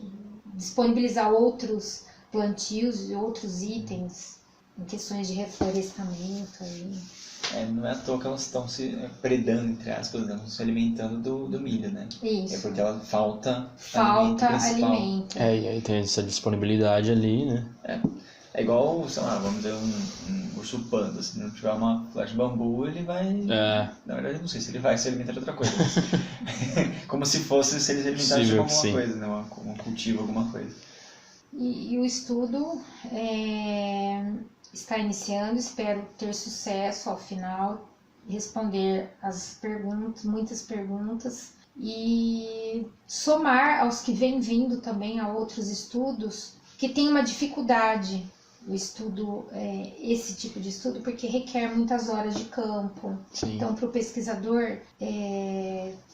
disponibilizar outros plantios e outros itens em questões de reflorestamento. Aí. Não é à toa que elas estão se predando, entre aspas, né? Se alimentando do milho, né? Isso. É porque ela falta alimento. E aí tem essa disponibilidade ali, né? É igual, sei lá, vamos dizer, um urso panda. Se não tiver uma flecha de bambu, ele vai... Na verdade, eu não sei se ele vai se alimentar de outra coisa. Como se fosse se ele se alimentasse de alguma coisa, né? Um cultivo, alguma coisa. E o estudo está iniciando, espero ter sucesso ao final, responder muitas perguntas, e somar aos que vêm vindo também a outros estudos que tem uma dificuldade. O estudo, esse tipo de estudo, porque requer muitas horas de campo. Sim. Então, para o pesquisador,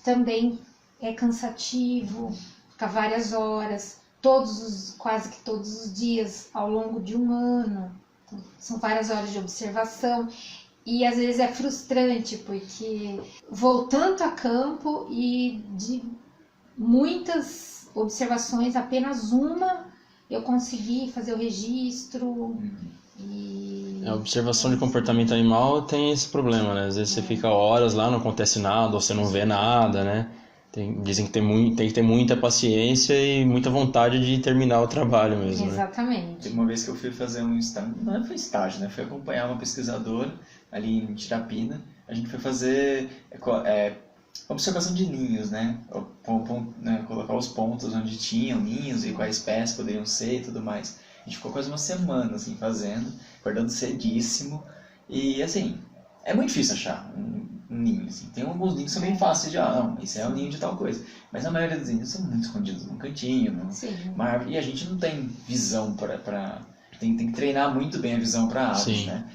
também é cansativo, ficar várias horas, quase que todos os dias, ao longo de um ano. Então, são várias horas de observação. E às vezes é frustrante, porque vou tanto a campo e de muitas observações, apenas uma eu consegui fazer o registro. A observação de comportamento animal tem esse problema, né? Às vezes você fica horas lá, não acontece nada, ou você não vê nada, né? Dizem que tem que ter muita paciência e muita vontade de terminar o trabalho mesmo. Exatamente. Né? Teve uma vez que eu fui fazer um estágio, não foi estágio, né? Fui acompanhar uma pesquisadora ali em Tirapina. A gente foi fazer observação de ninhos, né? Colocar os pontos onde tinham ninhos e quais espécies poderiam ser e tudo mais. A gente ficou quase uma semana assim fazendo, acordando cedíssimo. E assim, é muito difícil achar um ninho. Assim. Tem alguns ninhos que são bem fáceis de não, esse é o ninho de tal coisa. Mas a maioria dos ninhos são muito escondidos num cantinho, numa árvore. E a gente não tem visão tem que treinar muito bem a visão para aves, né?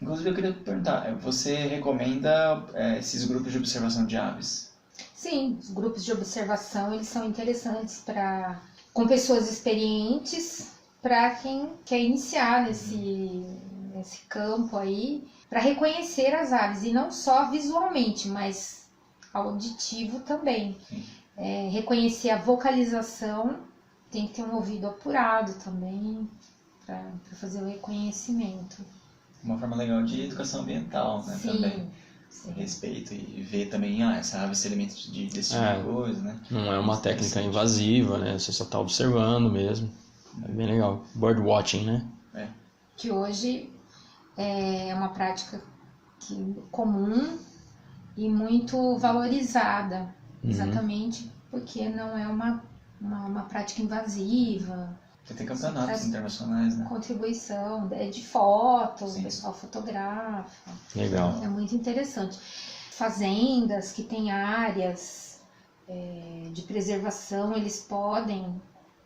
Inclusive, eu queria perguntar, você recomenda esses grupos de observação de aves? Sim, os grupos de observação, eles são interessantes com pessoas experientes, para quem quer iniciar nesse campo aí, para reconhecer as aves, e não só visualmente, mas auditivo também. Reconhecer a vocalização, tem que ter um ouvido apurado também, para fazer o reconhecimento. Uma forma legal de educação ambiental, né? Sim, também. sim. Respeito e ver também, essa ave se alimenta desse tipo de coisa, né? Não é uma técnica invasiva, né? Você só está observando mesmo. É bem legal. Bird watching, né? Que hoje é uma prática comum e muito valorizada, exatamente porque não é uma prática invasiva. Tem campeonatos internacionais, né? Contribuição de fotos, o pessoal fotografa. Legal. É muito interessante. Fazendas que têm áreas de preservação, eles podem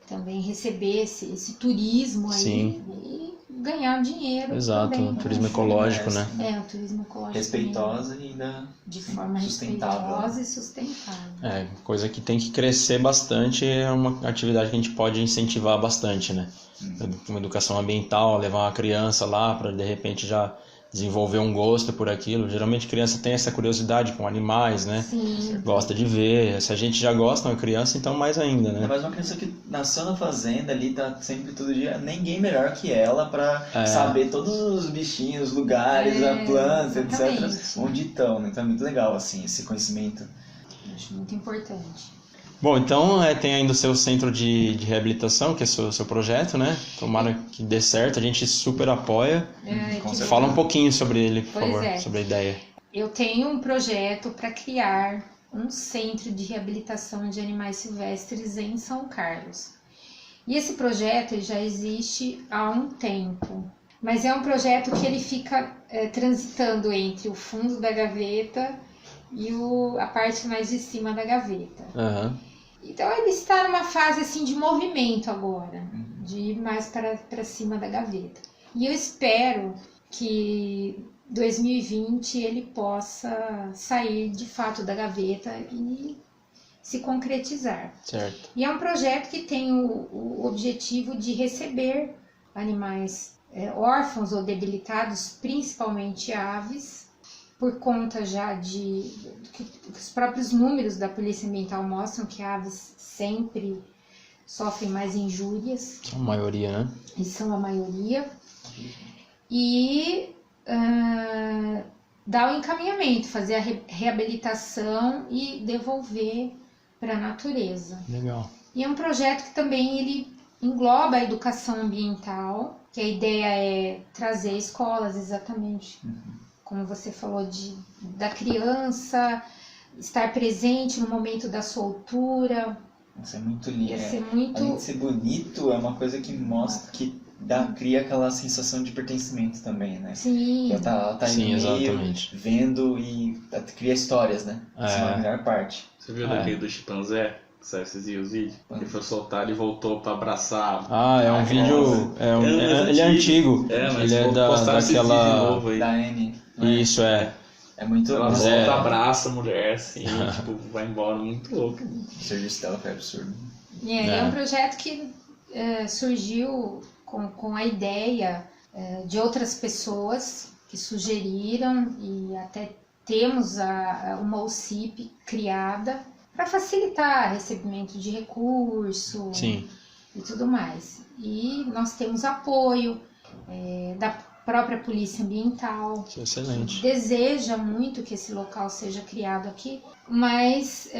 também receber esse turismo aí e ganhar dinheiro. Exato, também, um turismo ecológico, né? Um turismo ecológico. Respeitosa e ainda de forma sustentável. respeitosa e sustentável. Coisa que tem que crescer bastante, é uma atividade que a gente pode incentivar bastante, né? Uma educação ambiental, levar uma criança lá para de repente já desenvolver um gosto por aquilo. Geralmente criança tem essa curiosidade com animais, né? Sim. Gosta de ver. Se a gente já gosta, uma criança, então mais ainda, né? Mas uma criança que nasceu na fazenda ali, tá sempre todo dia, ninguém melhor que ela pra saber todos os bichinhos, os lugares, a planta, exatamente. etc. Onde estão, né? Então é muito legal, assim, esse conhecimento. Acho muito importante. Bom, então tem ainda o seu centro de reabilitação, que é o seu projeto, né? Tomara que dê certo, a gente super apoia. Fala um pouquinho sobre ele, por favor, sobre a ideia. Eu tenho um projeto para criar um centro de reabilitação de animais silvestres em São Carlos. E esse projeto ele já existe há um tempo, mas é um projeto que ele fica transitando entre o fundo da gaveta e a parte mais de cima da gaveta. Então ele está numa fase assim de movimento agora, de ir mais para cima da gaveta. E eu espero que 2020 ele possa sair de fato da gaveta e se concretizar. Certo. E é um projeto que tem o objetivo de receber animais órfãos ou debilitados, principalmente aves, por conta já que os próprios números da Polícia Ambiental mostram que aves sempre sofrem mais injúrias. A maioria, né? E são a maioria. E dar o encaminhamento, fazer a reabilitação e devolver para a natureza. Legal. E é um projeto que também ele engloba a educação ambiental, que a ideia é trazer escolas exatamente, como você falou, da criança estar presente no momento da soltura. Isso é muito lindo. Muito... Além de ser bonito, é uma coisa que mostra, que cria aquela sensação de pertencimento também, né? Sim. Ela tá Sim, no meio, exatamente. vendo e cria histórias, né? Essa é a melhor parte. Você viu daquele do chimpanzé? Que saiu esses dias os vídeos? Ele foi soltar, ele voltou pra abraçar. É um vídeo. Ele é antigo. Mas ele é daquela. Novo aí. Da Anne. Isso, é. É muito Ela louco. volta, abraça a mulher, assim, tipo, vai embora, muito louco. O serviço dela foi absurdo. É um projeto que surgiu com a ideia de outras pessoas que sugeriram, e até temos uma OCIP criada para facilitar recebimento de recurso. Sim. E tudo mais. E nós temos apoio da própria Polícia Ambiental. Excelente. Deseja muito que esse local seja criado aqui, mas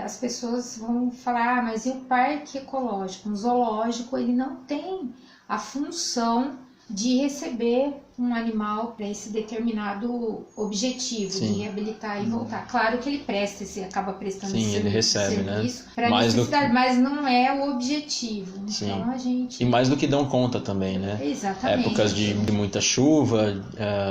as pessoas vão falar, mas e o parque ecológico? Um zoológico, ele não tem a função de receber um animal para esse determinado objetivo, de reabilitar e voltar. Claro que ele acaba prestando ele recebe, serviço, né? para necessidade, mas não é o objetivo. Sim. Então a gente... E mais do que dão conta também, né? Exatamente. Épocas de muita chuva,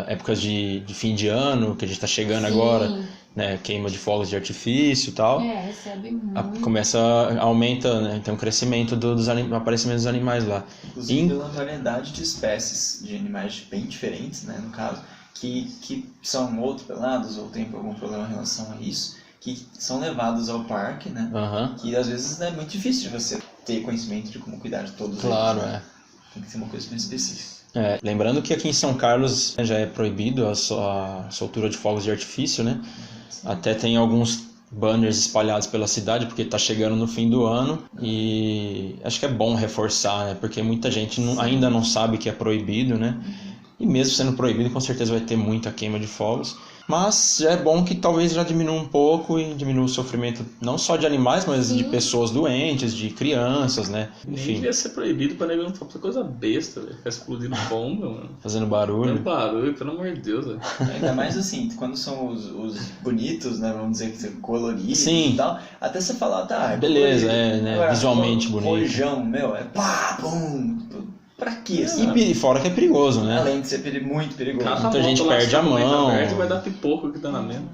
épocas de fim de ano, que a gente está chegando agora, né? Queima de fogos de artifício e tal. Recebe muito. Aumenta, né? Tem um crescimento do aparecimento dos animais lá. Inclusive pela variedade de espécies de animais bem diferentes, né, no caso, que são ou atropelados ou têm algum problema em relação a isso, que são levados ao parque, né, que às vezes é muito difícil de você ter conhecimento de como cuidar de todos eles. Claro, né? Tem que ser uma coisa bem específica. Lembrando que aqui em São Carlos já é proibido a soltura de fogos de artifício, né? Até tem alguns banners espalhados pela cidade, porque está chegando no fim do ano, e acho que é bom reforçar, né? Porque muita gente ainda não sabe que é proibido, né? E mesmo sendo proibido, com certeza vai ter muita queima de fogos. Mas já é bom que talvez já diminua um pouco e diminua o sofrimento não só de animais, mas de pessoas doentes, de crianças, né? Enfim. Nem devia ser proibido pra negar não fazer coisa besta, velho. Ficar explodindo bomba, mano. Fazendo barulho. Fazendo barulho, pelo amor de Deus, velho. Ainda mais assim, quando são os bonitos, né? Vamos dizer que são coloridos e tal. Até você falar, beleza, né? Agora, visualmente bonito. Rojão, pá, pum. Pra quê? E fora que é perigoso, né? Além de ser muito perigoso. Muita gente perde a mão. Vai dar pipoca que dá na mesma.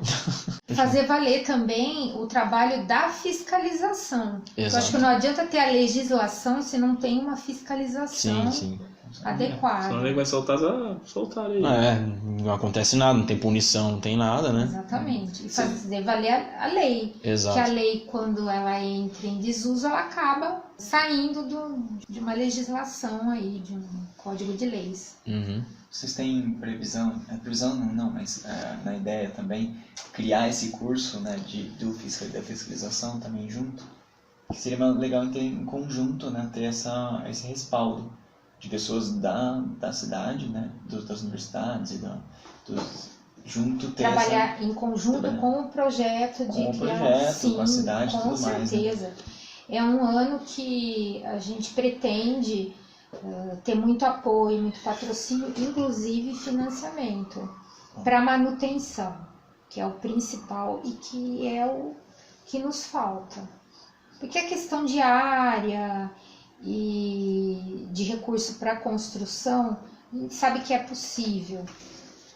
Fazer valer também o trabalho da fiscalização. Eu acho que não adianta ter a legislação se não tem uma fiscalização adequada. Senão ele vai soltar aí. Não acontece nada, não tem punição, não tem nada, né? Exatamente. E fazer valer a lei. Exato. Que a lei, quando ela entra em desuso, ela acaba saindo de uma legislação aí, de um código de leis. Uhum. vocês têm previsão não, mas na ideia também, criar esse curso, né, da fiscalização também junto? Que seria legal ter em conjunto, né, ter esse respaldo de pessoas da cidade, né, das universidades e junto ter trabalhar em conjunto com o projeto de criar, sim, com a cidade e tudo mais. Com certeza. É um ano que a gente pretende ter muito apoio, muito patrocínio, inclusive financiamento para manutenção, que é o principal e que é o que nos falta. Porque a questão de área e de recurso para construção, a gente sabe que é possível,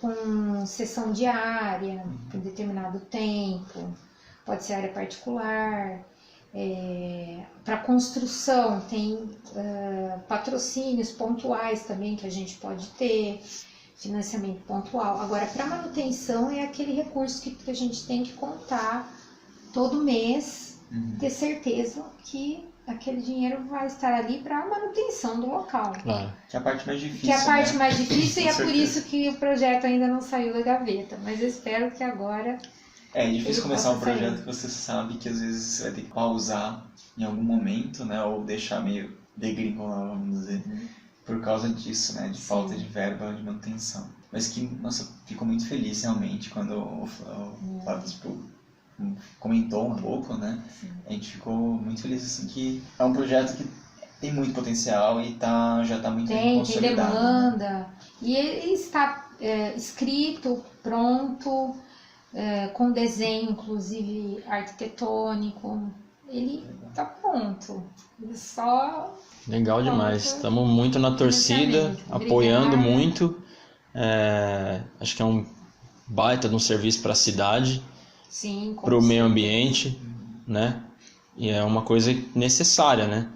com cessão de área por determinado tempo, pode ser área particular. Para construção tem patrocínios pontuais também que a gente pode ter, financiamento pontual. Agora, para manutenção é aquele recurso que a gente tem que contar todo mês, ter certeza que aquele dinheiro vai estar ali para a manutenção do local. Claro. Que é a parte mais difícil. Que é a parte mais difícil e é certeza. por isso que o projeto ainda não saiu da gaveta. Mas eu espero que agora... É difícil começar um projeto sair. que você sabe que às vezes você vai ter que pausar em algum momento, né? Ou deixar meio degringolar, vamos dizer, por causa disso, né? De falta de verba de manutenção. Mas que, nossa, fico muito feliz realmente quando o Flávio comentou um pouco, né? Sim. A gente ficou muito feliz, assim, que é um projeto que tem muito potencial e já está muito bem consolidado. Tem demanda. Né? E ele está escrito, pronto, com desenho, inclusive arquitetônico. Ele está pronto. Ele só... Legal demais. Estamos muito na torcida, apoiando muito. Acho que é um baita de um serviço para a cidade. Sim, para o meio ambiente, né? E é uma coisa necessária, né?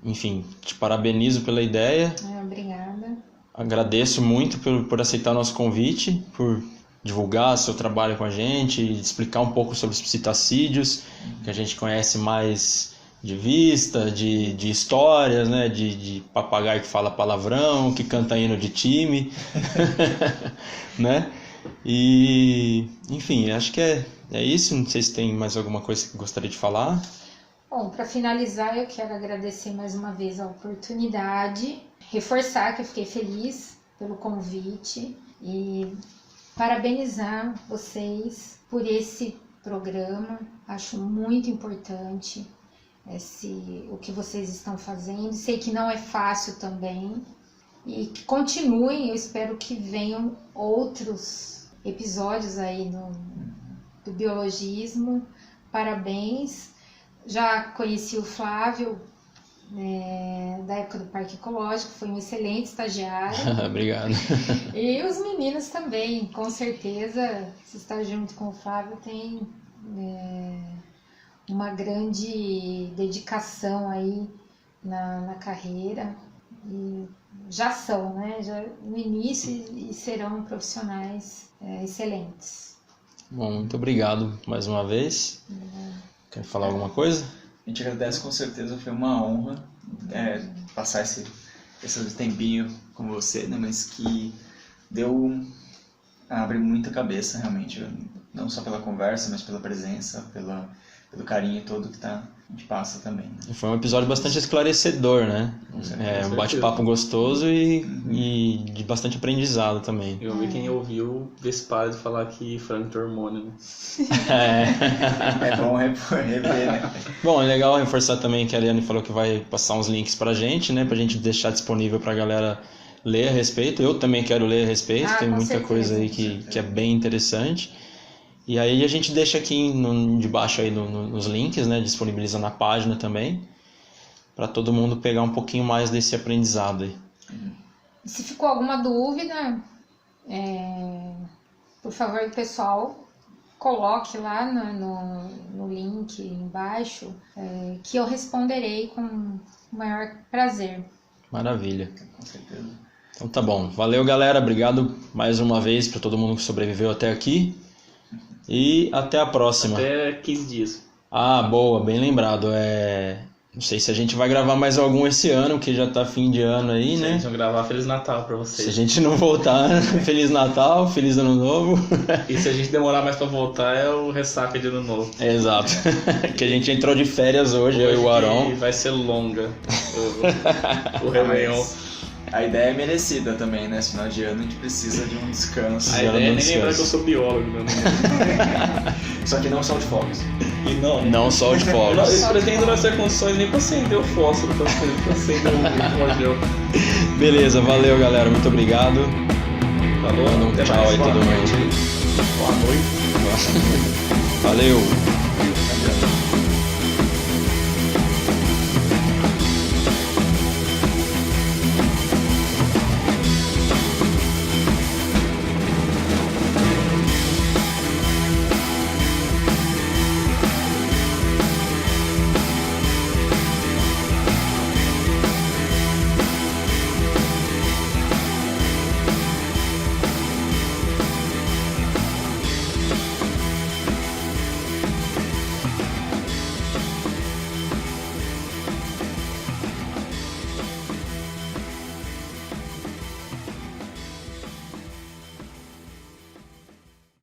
Enfim, te parabenizo pela ideia. Obrigada. Agradeço muito por aceitar nosso convite, por divulgar seu trabalho com a gente, explicar um pouco sobre os psitacídeos, que a gente conhece mais de vista, de histórias, né? De papagaio que fala palavrão, que canta hino de time, né? E, enfim, acho que é isso. Não sei se tem mais alguma coisa que gostaria de falar. Bom, para finalizar, eu quero agradecer mais uma vez a oportunidade, reforçar que eu fiquei feliz pelo convite e parabenizar vocês por esse programa. Acho muito importante o que vocês estão fazendo. Sei que não é fácil também. E que continuem, eu espero que venham outros episódios aí do biologismo. Parabéns. Já conheci o Flávio da época do Parque Ecológico, foi um excelente estagiário. Obrigado. E os meninos também, com certeza, se está junto com o Flávio, tem uma grande dedicação aí na carreira. E já são, né? Já no início e serão profissionais excelentes. Bom, muito obrigado mais uma vez. Quer falar alguma coisa? A gente agradece, com certeza, foi uma honra passar esse tempinho com você, né? Mas que abre muita cabeça, realmente, não só pela conversa, mas pela presença, pelo carinho todo que a gente passa também. Né? Foi um episódio bastante esclarecedor, né? Um bate-papo gostoso e de bastante aprendizado também. Eu vi quem ouviu ver se para de falar que frango tem hormônio, né? É bom rever, né? Bom, é legal reforçar também que a Ariane falou que vai passar uns links pra gente, né? Pra gente deixar disponível pra galera ler a respeito. Eu também quero ler a respeito, tem muita coisa aí que é bem interessante. E aí a gente deixa aqui debaixo aí nos links, né? Disponibiliza na página também, para todo mundo pegar um pouquinho mais desse aprendizado aí. Se ficou alguma dúvida, por favor, pessoal, coloque lá no link embaixo, que eu responderei com o maior prazer. Maravilha. Com certeza. Então tá bom. Valeu, galera. Obrigado mais uma vez para todo mundo que sobreviveu até aqui. E até a próxima. Até 15 dias. Ah, boa, bem lembrado. Não sei se a gente vai gravar mais algum esse ano, que já tá fim de ano aí, Se né? a gente não gravar, Feliz Natal pra vocês. Se a gente não voltar, Feliz Natal, Feliz Ano Novo. E se a gente demorar mais pra voltar, é o ressaca de Ano Novo. Exato. Que a gente entrou de férias hoje, eu e o Arão. E vai ser longa o Réveillon. A ideia é merecida também, né? Esse final de ano a gente precisa de um descanso. A ideia é nem lembrar que eu sou biólogo, né? Só que não só de fogos. E não. Não só de fogos. Eu pretendo não ter condições nem pra acender o fósforo, pra acender o cordel. Beleza, valeu galera, muito obrigado. Falou, Manda um até tchau mais. aí todo mundo. Boa noite. Valeu.